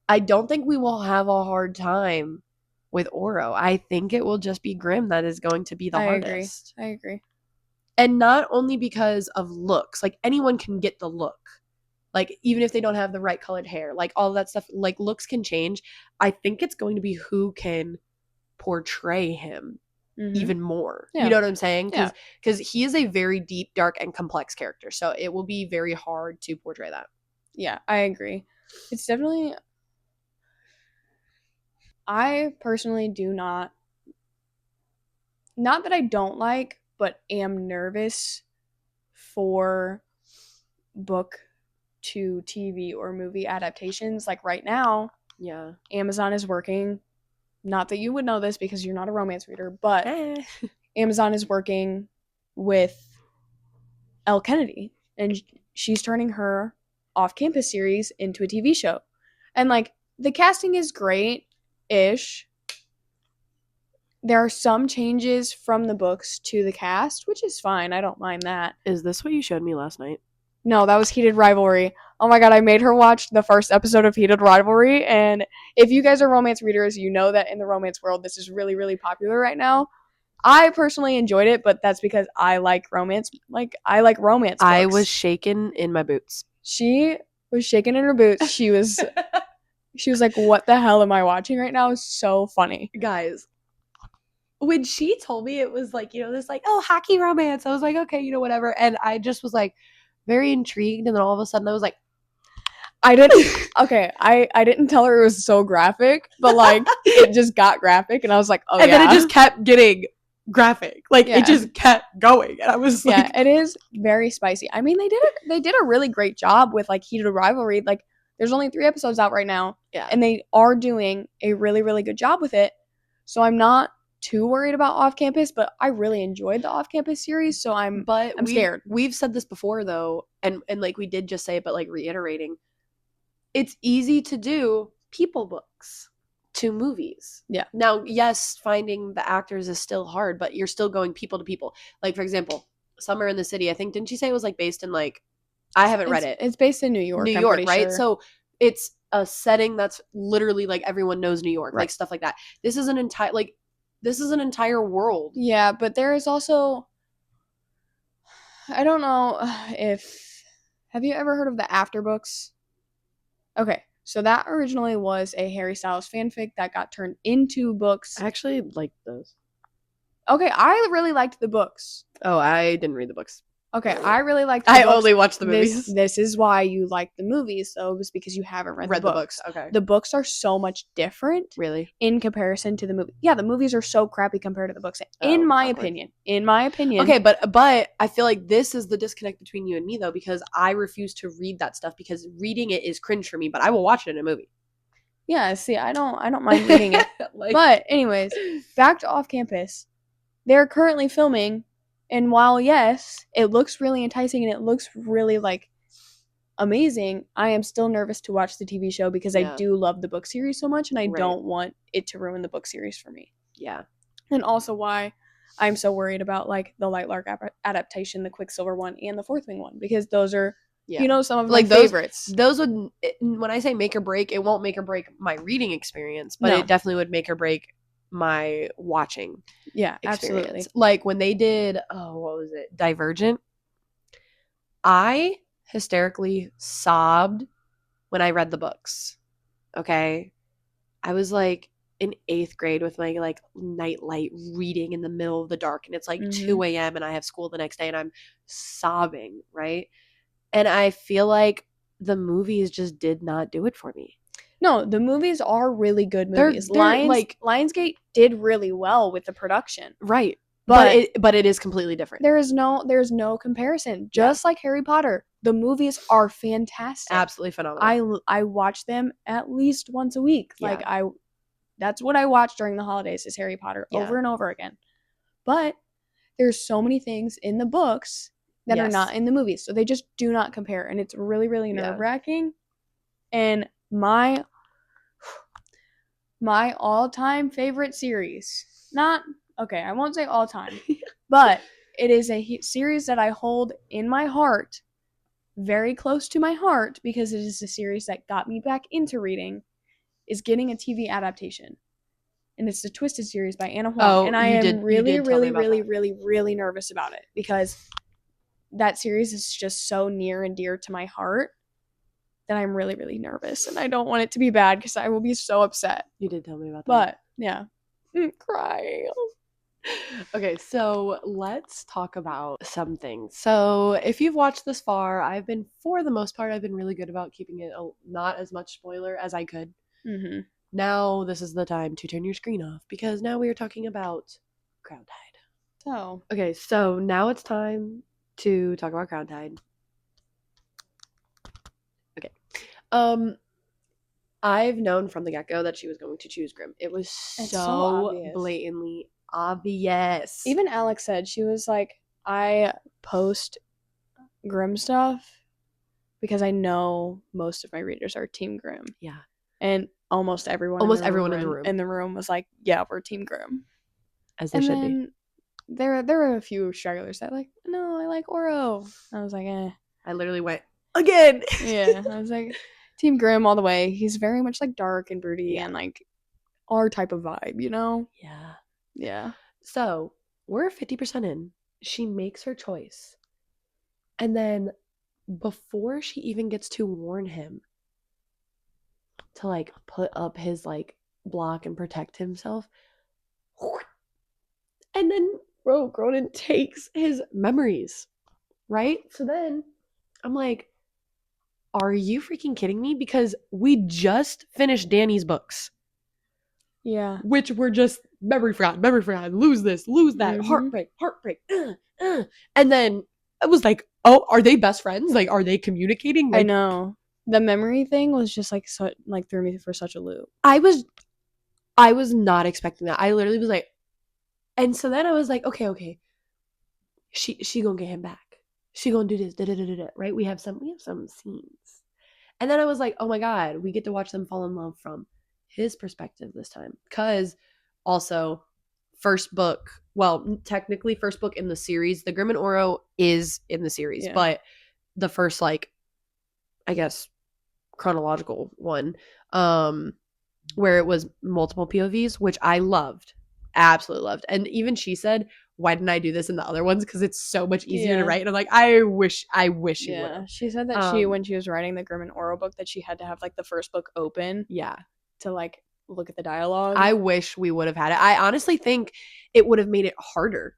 we will have a hard time with Oro. I think it will just be Grimm that is going to be the hardest. I agree. And not only because of looks. Like, anyone can get the look. Like, even if they don't have the right colored hair. Like, all of that stuff. Like, looks can change. I think it's going to be who can portray him even more. You know what I'm saying? Because he is a very deep, dark, and complex character. So it will be very hard to portray that. Yeah, I agree. It's definitely... I personally do not that I don't like, but am nervous for book to TV or movie adaptations. Like, right now, Amazon is working, not that you would know this because you're not a romance reader, but Amazon is working with Elle Kennedy, and she's turning her off-campus series into a TV show. And, like, the casting is great-ish. There are some changes from the books to the cast, which is fine. I don't mind that. Is this what you showed me last night? No, that was Heated Rivalry. Oh my god, I made her watch the first episode of Heated Rivalry, and if you guys are romance readers, you know that in the romance world, this is really, really popular right now. I personally enjoyed it, but that's because I like romance. Like, I like romance books. I was shaking in my boots. She was shaking in her boots. She was She was like, what the hell am I watching right now? It's so funny. Guys, when she told me it was like, this like, oh, hockey romance, I was like, okay, whatever. And I just was like very intrigued. And then all of a sudden I was like, I didn't tell her it was so graphic, but like it just got graphic and I was like, oh and yeah. then it just kept getting graphic. Like Yeah. it just kept going. And I was Yeah, like, it is very spicy. I mean, they did a really great job with like Heated Rivalry. Like there's only 3 episodes out right now. yeah. And they are doing a really, really good job with it. So I'm not too worried about Off Campus, but I really enjoyed the Off Campus series, so I'm scared. We've said this before though, and like we did just say it, but like reiterating, it's easy to do people books to movies. Yeah. Now, yes, finding the actors is still hard, but you're still going people to people. Like, for example, Summer in the City, I think, didn't she say it was like based in like, I haven't read it. It's based in New York. New I'm York, pretty right? sure. So it's a setting that's literally like everyone knows New York, Right. like stuff like that. This is an entire world. Yeah, but there is also, I don't know if, have you ever heard of the Afterbooks? Okay, so that originally was a Harry Styles fanfic that got turned into books. I actually like those. Okay, I really liked the books. Oh, I didn't read the books. Okay, I really liked the I books. only watched the movies. This is why you like the movies, though, is because you haven't read the books. Okay. The books are so much different Really? in comparison to the movie. Yeah, the movies are so crappy compared to the books. Oh, In my awkward. opinion. Okay, but I feel like this is the disconnect between you and me though, because I refuse to read that stuff because reading it is cringe for me, but I will watch it in a movie. Yeah, see, I don't mind reading it. Like, But anyways, back to Off Campus. They're currently filming, and while yes, it looks really enticing and it looks really like amazing, I am still nervous to watch the TV show because Yeah. I do love the book series so much and I Right. don't want it to ruin the book series for me. yeah. And also why I'm so worried about like the Lightlark adaptation, the Quicksilver one, and the Fourth Wing one, because those are Yeah. some of Like my those- favorites. Those would, when I say make or break, it won't make or break my reading experience, but No. it definitely would make or break my watching Yeah, experience. absolutely. Like when they did, what was it? Divergent. I hysterically sobbed when I read the books. Okay. I was like in 8th grade with my like nightlight reading in the middle of the dark, and it's like 2 a.m. and I have school the next day and I'm sobbing, right? And I feel like the movies just did not do it for me. No, the movies are really good They're- movies. they're, like- Lionsgate did really well with the production. Right. But But it is completely different. there's no comparison. Just like Harry Potter, the movies are fantastic. Absolutely phenomenal. I watch them at least once a week. Yeah. Like that's what I watch during the holidays is Harry Potter Yeah. over and over again. But there's so many things in the books that are Yes. not in the movies. So they just do not compare, and it's really, really Yeah. nerve-wracking. And my all-time favorite series. I won't say all-time, but it is a series that I hold in my heart, very close to my heart, because it is a series that got me back into reading, is getting a TV adaptation. And it's the Twisted series by Anna Huang. Oh, And I you am did- you really, did tell me really, about really, that. really, really nervous about it because that series is just so near and dear to my heart that I'm really, really nervous. And I don't want it to be bad because I will be so upset. You did tell me about that. But, yeah. Cry. Okay, so let's talk about some things. So if you've watched this far, for the most part, I've been really good about keeping it not as much spoiler as I could. Mm-hmm. Now this is the time to turn your screen off because now we are talking about Crowntide. So, Okay, so now it's time to talk about Crowntide. Okay. I've known from the get-go that she was going to choose Grimm. It was It's so so obvious. blatantly obvious. even Alex said, she was like, I post Grimm stuff because I know most of my readers are Team Grimm. Yeah. And almost everyone Almost in the everyone room, in the room was like, yeah, we're Team Grimm. As they And should be. then there were a few stragglers that like, no, I like Oro. I was like, I literally went, again! yeah. I was like, Team Grimm all the way. He's very much like dark and broody Yeah. and like our type of vibe, Yeah. Yeah. So we're 50% in. She makes her choice. And then before she even gets to warn him, to like put up his like block and protect himself. And then bro, Cronin takes his memories, right? So then I'm like, are you freaking kidding me? Because we just finished Danny's books, Yeah. which were just memory forgotten, lose this, lose that, Mhm. heartbreak. And then I was like, oh, are they best friends? Like, are they communicating? Like, I know. The memory thing was just like threw me for such a loop. I was not expecting that. I literally was like, and so then I was like, okay. She gonna get him back. She gonna do this, right? We have some scenes. And then I was like, oh my God, we get to watch them fall in love from his perspective this time. Because also, first book, well, technically first book in the series, the Grimm and Oro is in the series, Yeah. but the first, like, I guess, chronological one, where it was multiple POVs, which I loved. Absolutely loved. And even she said, why didn't I do this in the other ones? Because it's so much easier to Yeah. write. And I'm like, I wish you would Yeah. have. She said that when she was writing the Grimm and Oro book, that she had to have like the first book open Yeah. to like look at the dialogue. I wish we would have had it. I honestly think it would have made it harder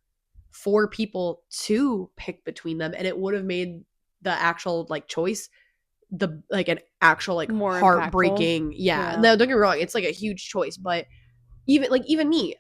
for people to pick between them, and it would have made the actual like choice an actual like More heartbreaking. impactful. Yeah. Yeah. No, don't get me wrong, it's like a huge choice, but even me,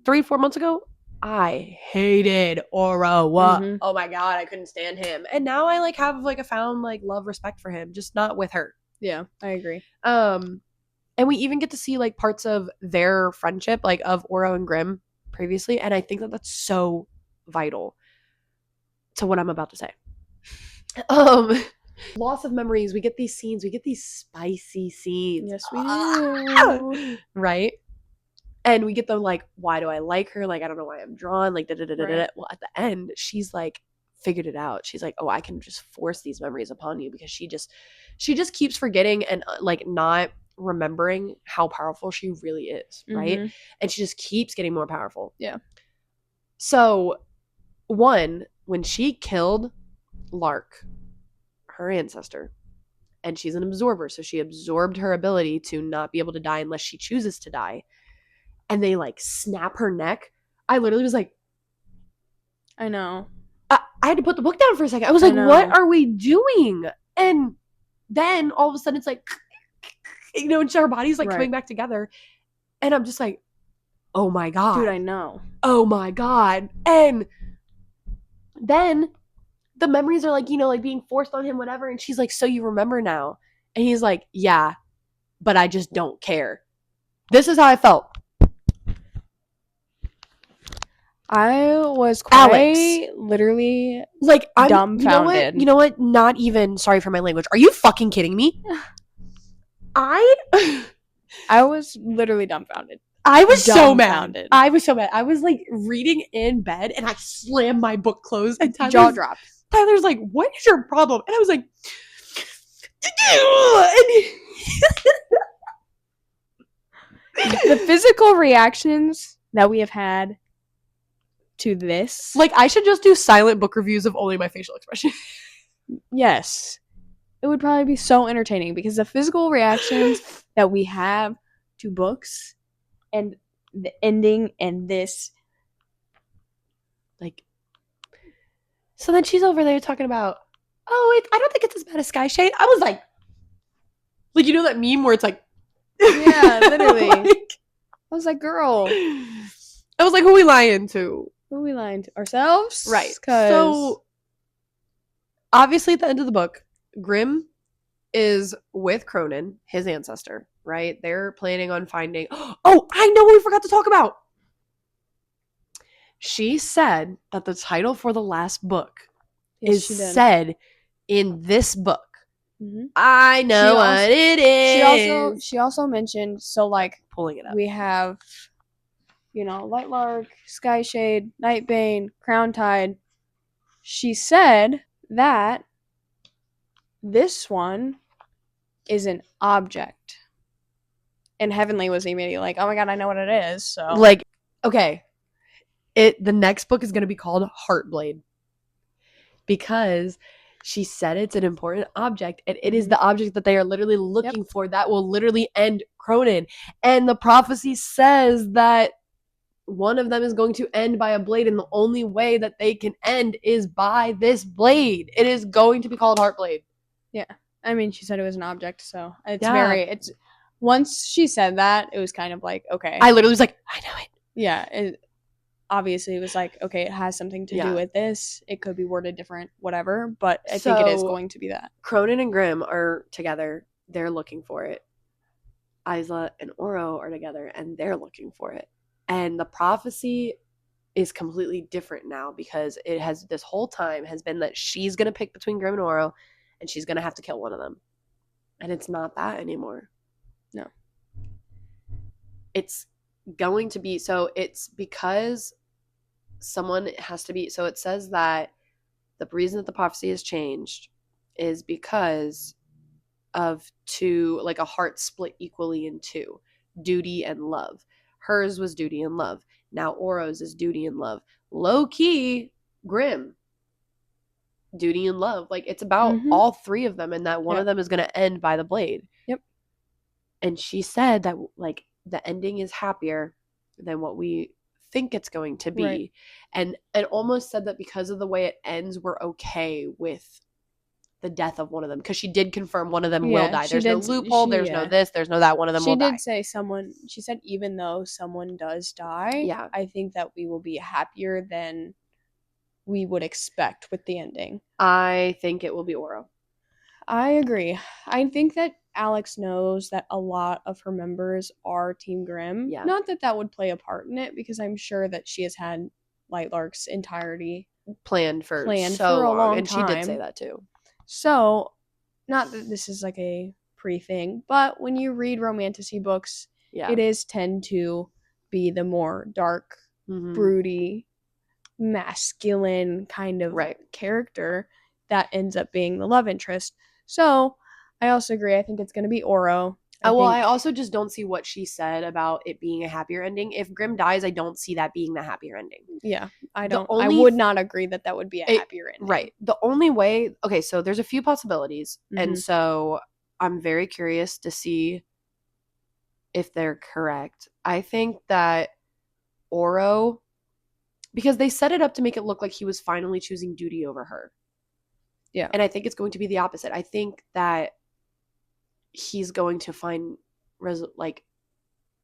3-4 months ago, I hated Oro. Mhm. Oh my God, I couldn't stand him. And now I like have like a found like love, respect for him, just not with her. Yeah, I agree. And we even get to see like parts of their friendship, like of Oro and Grimm previously, and I think that that's so vital to what I'm about to say. Loss of memories. We get these scenes. We get these spicy scenes. Yes, we do. Right? And we get them like, why do I like her? Like, I don't know why I'm drawn. Like, Right. Well, at the end, she's like, figured it out. She's like, oh, I can just force these memories upon you, because she just keeps forgetting and like not remembering how powerful she really is, right? Mhm. And she just keeps getting more powerful. Yeah. So, when she killed Lark, her ancestor, and she's an absorber, so she absorbed her ability to not be able to die unless she chooses to die, and they like snap her neck, I literally was like, I know. I had to put the book down for a second. I was I like, know. what are we doing? And then all of a sudden it's like, and our body's like Right. coming back together. And I'm just like, oh my God. Dude, I know. Oh my God. And then the memories are like, like being forced on him, whatever. And she's like, so you remember now? And he's like, yeah, but I just don't care. This is how I felt. I was quite Alex. literally Like, I'm dumbfounded. You know what? Not even, sorry for my language. Are you fucking kidding me? I was literally dumbfounded. I was so mad. Dumbfounded. I was so mad. I was like reading in bed and I slammed my book closed and Jaw dropped. Tyler's like, what is your problem? And I was like, The physical reactions that we have had to this. like, I should just do silent book reviews of only my facial expression. Yes. It would probably be so entertaining, because the physical reactions that we have to books and the ending and this. Like, so then she's over there talking about, oh, I don't think it's as bad as Sky Shade. I was like, you know that meme where it's like, Yeah, literally. like, I was like, girl, I was like, who are we lying to? who are we lying to? Ourselves? Right. 'Cause So, obviously, at the end of the book, Grimm is with Cronin, his ancestor, right? They're planning on finding... Oh, I know what we forgot to talk about! She said that the title for the last book yes, she is did. said in this book. Mhm. I know what it is. She also mentioned, so like Pulling it up. we have, Lightlark, Skyshade, Nightbane, Crowntide. She said that this one is an object. And Heavenly was immediately like, oh my God, I know what it is. So Like, okay. The next book is going to be called Heartblade. Because She said it's an important object, and it is the object that they are literally looking for that will literally end Cronin. And the prophecy says that one of them is going to end by a blade, and the only way that they can end is by this blade. It is going to be called Heartblade. Yeah. I mean, she said it was an object, so it's Yeah. once she said that, it was kind of like, okay. I literally was like, I know it. Yeah. Obviously, it was like, okay, it has something to do with this. It could be worded different, whatever, but I think it is going to be that. Cronin and Grimm are together. They're looking for it. Isla and Oro are together, and they're looking for it. And the prophecy is completely different now because it has this whole time has been that she's going to pick between Grimm and Oro, and she's going to have to kill one of them. And it's not that anymore. No. It's going to be, so it's because someone has to be, so it says that the reason that the prophecy has changed is because of two, like a heart split equally in two, duty and love. Hers was duty and love. Now Oro's is duty and love. Low key, Grimm, duty and love. Like, it's about all three of them, and that one of them is going to end by the blade. Yep. And she said that, like, the ending is happier than what we think it's going to be. Right. And almost said that because of the way it ends, we're okay with the death of one of them, because she did confirm one of them will die. There's no loophole, there's no this, there's no that, one of them will die. She did say she said even though someone does die, I think that we will be happier than we would expect with the ending. I think it will be Oro. I agree. I think that Alex knows that a lot of her members are Team Grimm. Yeah. Not that that would play a part in it, because I'm sure that she has had Lightlark's entirety planned for a long, long and time. She did say that too. So, not that this is like a pre-thing, but when you read romantasy books, it is tend to be the more dark, broody, masculine kind of character that ends up being the love interest. So, I also agree. I think it's going to be Oro. I also just don't see what she said about it being a happier ending. If Grimm dies, I don't see that being the happier ending. Yeah, I would not agree that that would be a happier ending. Right. The only way, okay, so there's a few possibilities. And so I'm very curious to see if they're correct. I think that Oro, because they set it up to make it look like he was finally choosing duty over her. Yeah. And I think it's going to be the opposite. I think that he's going to find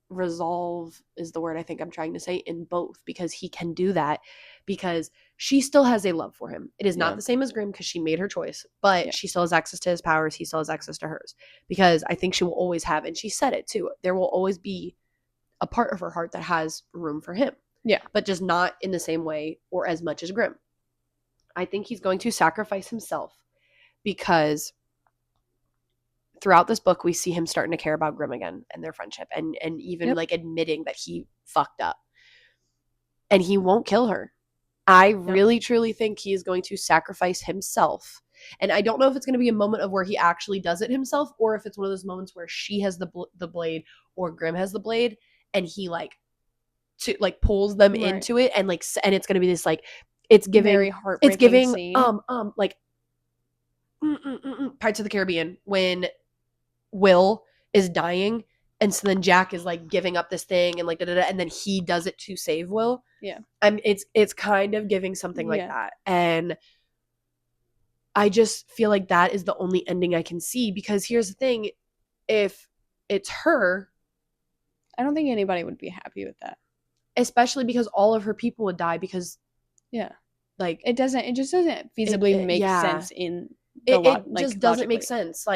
resolve is the word I think I'm trying to say in both, because he can do that, because she still has a love for him. It is not the same as Grimm because she made her choice, but she still has access to his powers. He still has access to hers, because I think she will always have, and she said it too, there will always be a part of her heart that has room for him. Yeah. But just not in the same way or as much as Grimm. I think he's going to sacrifice himself, because throughout this book, we see him starting to care about Grimm again and their friendship, and even like admitting that he fucked up. And he won't kill her. I really, truly think he is going to sacrifice himself. And I don't know if it's going to be a moment of where he actually does it himself, or if it's one of those moments where she has the blade or Grimm has the blade, and he pulls them into it, and and it's going to be this it's giving very heartbreaking scene. Pirates of the Caribbean when Will is dying, and so then Jack is giving up this thing, and and then he does it to save Will. Yeah. It's kind of giving something like that. And I just feel like that is the only ending I can see, because here's the thing, if it's her, I don't think anybody would be happy with that. Especially because all of her people would die, because it just doesn't feasibly make sense in it just doesn't make sense.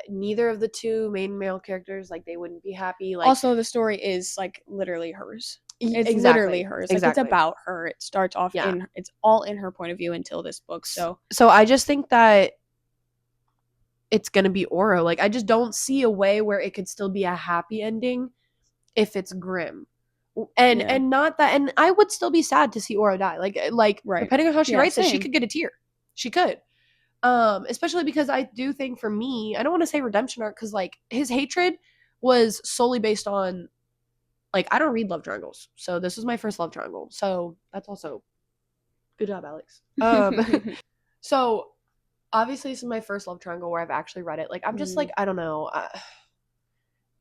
Neither of the two main male characters, they wouldn't be happy. Also, the story is literally hers. It's literally hers. It's about her. It starts off it's all in her point of view until this book. So I just think that it's gonna be Oro. I just don't see a way where it could still be a happy ending if it's Grimm. And not that, and I would still be sad to see Oro die. Depending on how she writes it, she could get a tear. She could. Especially because I do think, for me, I don't want to say redemption arc, because his hatred was solely based on I don't read love triangles, so this was my first love triangle, so that's also good job, Alex. So obviously this is my first love triangle where I've actually read it. Like, I'm just Mhm. like, I don't know.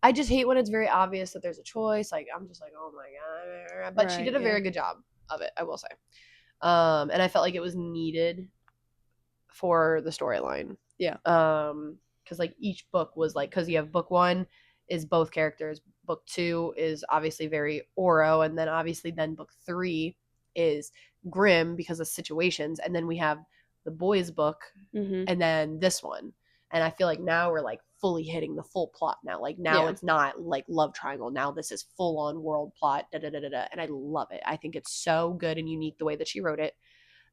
I just hate when it's very obvious that there's a choice. Like, I'm just like, oh my God. But she Right, did a very yeah. good job of it, I will say. And I felt like it was needed for the storyline. Yeah. Because like each book was like, because you have book 1 is both characters, book 2 is obviously very Oro, and then obviously then book 3 is Grimm because of situations, and then we have the boys book, Mhm. and then this one. And I feel like now we're like fully hitting the full plot now. Like now Yeah. it's not like love triangle. Now this is full on world plot. Da, da, da, da, da, and I love it. I think it's so good and unique the way that she wrote it.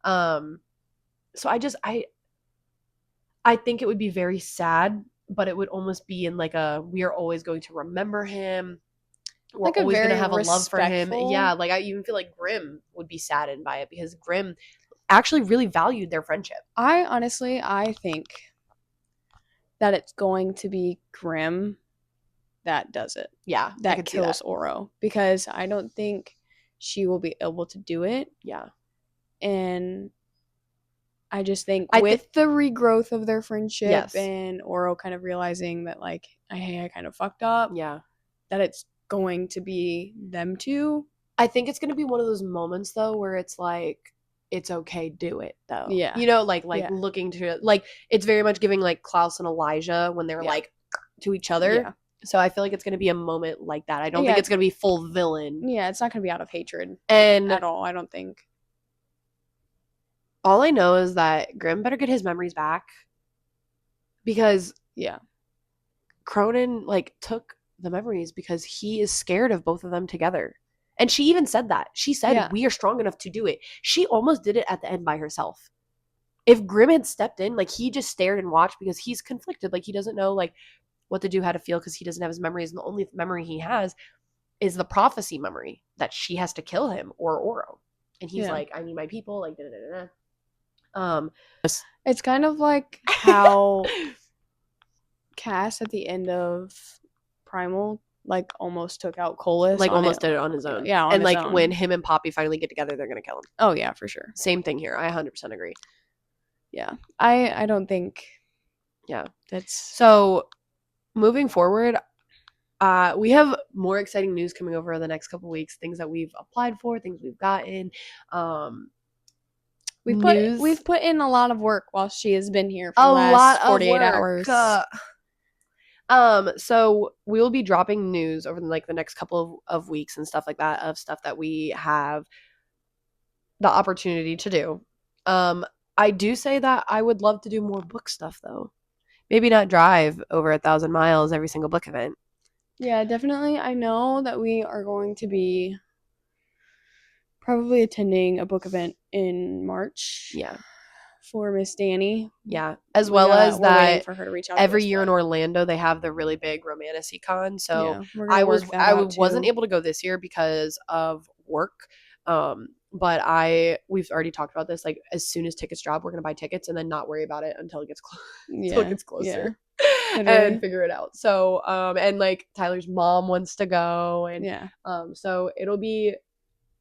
So I think it would be very sad, but it would almost be in like a, we are always going to remember him. We're Like a always going to very have a love for him. respectful- Yeah, like I even feel like Grimm would be saddened by it because Grimm actually really valued their friendship. I think that it's going to be Grimm that does it. Yeah, I That could see kills that. Oro. Because I don't think she will be able to do it. Yeah. And I just think I with the regrowth of their friendship Yes. and Oro kind of realizing that like, hey, I kind of fucked up, Yeah. that it's going to be them two. I think it's going to be one of those moments though where it's like, it's okay, do it though. Yeah. You know, like Yeah. looking to, like, it's very much giving like Klaus and Elijah when they're Yeah. like to each other. Yeah. So I feel like it's going to be a moment like that. I don't Yeah. think it's going to be full villain. Yeah, it's not going to be out of hatred And at all, I don't think. all I know is that Grimm better get his memories back because Yeah. Cronin like took the memories because he is scared of both of them together. And she even said that. She said, Yeah. we are strong enough to do it. She almost did it at the end by herself. If Grimm had stepped in, like he just stared and watched because he's conflicted. Like he doesn't know like what to do, how to feel because he doesn't have his memories. And the only memory he has is the prophecy memory that she has to kill him or Oro. And he's Yeah. like, I need my people. Like, da da da da. It's kind of like how Cass at the end of Primal like almost took out Colas. Like on almost it. did it on his own. Yeah, on and his like own. when him and Poppy finally get together, they're gonna kill him. Oh yeah, for sure. Same thing here. I 100% agree. Yeah. I don't think Yeah. that's So moving forward, we have more exciting news coming over the next couple weeks. Things that we've applied for, things we've gotten. we've put in a lot of work while she has been here for a the last lot of 48 work. hours. So we will be dropping news over the next couple of weeks and stuff like that of stuff that we have the opportunity to do. I do say that I would love to do more book stuff though. Maybe not drive over 1,000 miles every single book event. Yeah, definitely. I know that we are going to be probably attending a book event in March. Yeah. For Miss Danny. Yeah. As well as we're waiting that for her to reach out every to us, year in but- Orlando they have the really big Romantasy Con. So yeah, we're gonna work that out, wasn't too. able to go this year because of work. But we've already talked about this. Like as soon as tickets drop, we're gonna buy tickets and then not worry about it until it gets until it gets closer. Literally. And figure it out. So and like Tyler's mom wants to go and Yeah. so it'll be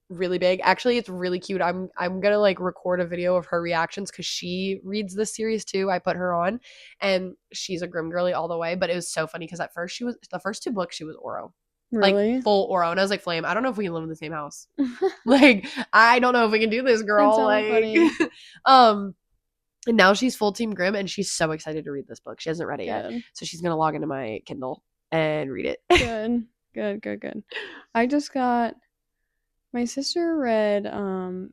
really big. Actually, it's really cute. I'm gonna like record a video of her reactions because she reads this series too. I put her on and she's a Grim girly all the way. But it was so funny because at first the first 2 books she was Oro. Really? Like full Oro. And I was like, Flame, I don't know if we can live in the same house. Like, I don't know if we can do this, girl. That's so like funny. and now she's full Team Grim and she's so excited to read this book. She hasn't read it yet. Good. So she's gonna log into my Kindle and read it. Good. I just got my sister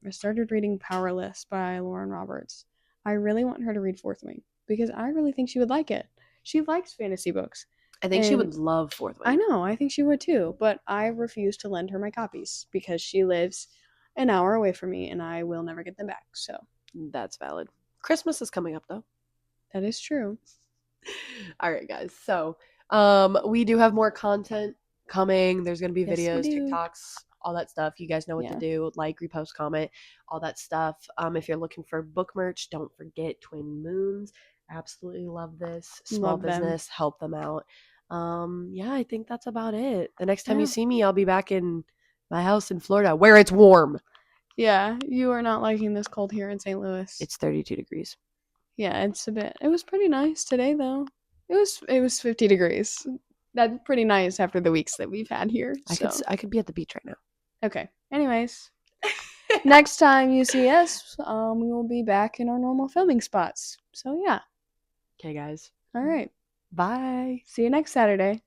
started reading Powerless by Lauren Roberts. I really want her to read Fourth Wing because I really think she would like it. She likes fantasy books. I think she And would love Fourth Wing. I know, I think she would too, but I refuse to lend her my copies because she lives an hour away from me and I will never get them back. So that's valid. Christmas is coming up though. that is true. All right, guys. So we do have more content coming. There's gonna be Yes, we videos, do. TikToks, all that stuff. You guys know what to do. Like, repost, comment, all that stuff. If you're looking for book merch, don't forget Twin Moons. Absolutely love this. Small Love them. business, help them out. Yeah, I think that's about it. The next time Yeah. you see me, I'll be back in my house in Florida where it's warm. Yeah, you are not liking this cold here in St. Louis. It's 32 degrees. Yeah, it was pretty nice today though. It was 50 degrees. That's pretty nice after the weeks that we've had here. So. I could be at the beach right now. Okay. Anyways, next time you see us, we will be back in our normal filming spots. So yeah. Okay, guys. All right. Bye. See you next Saturday.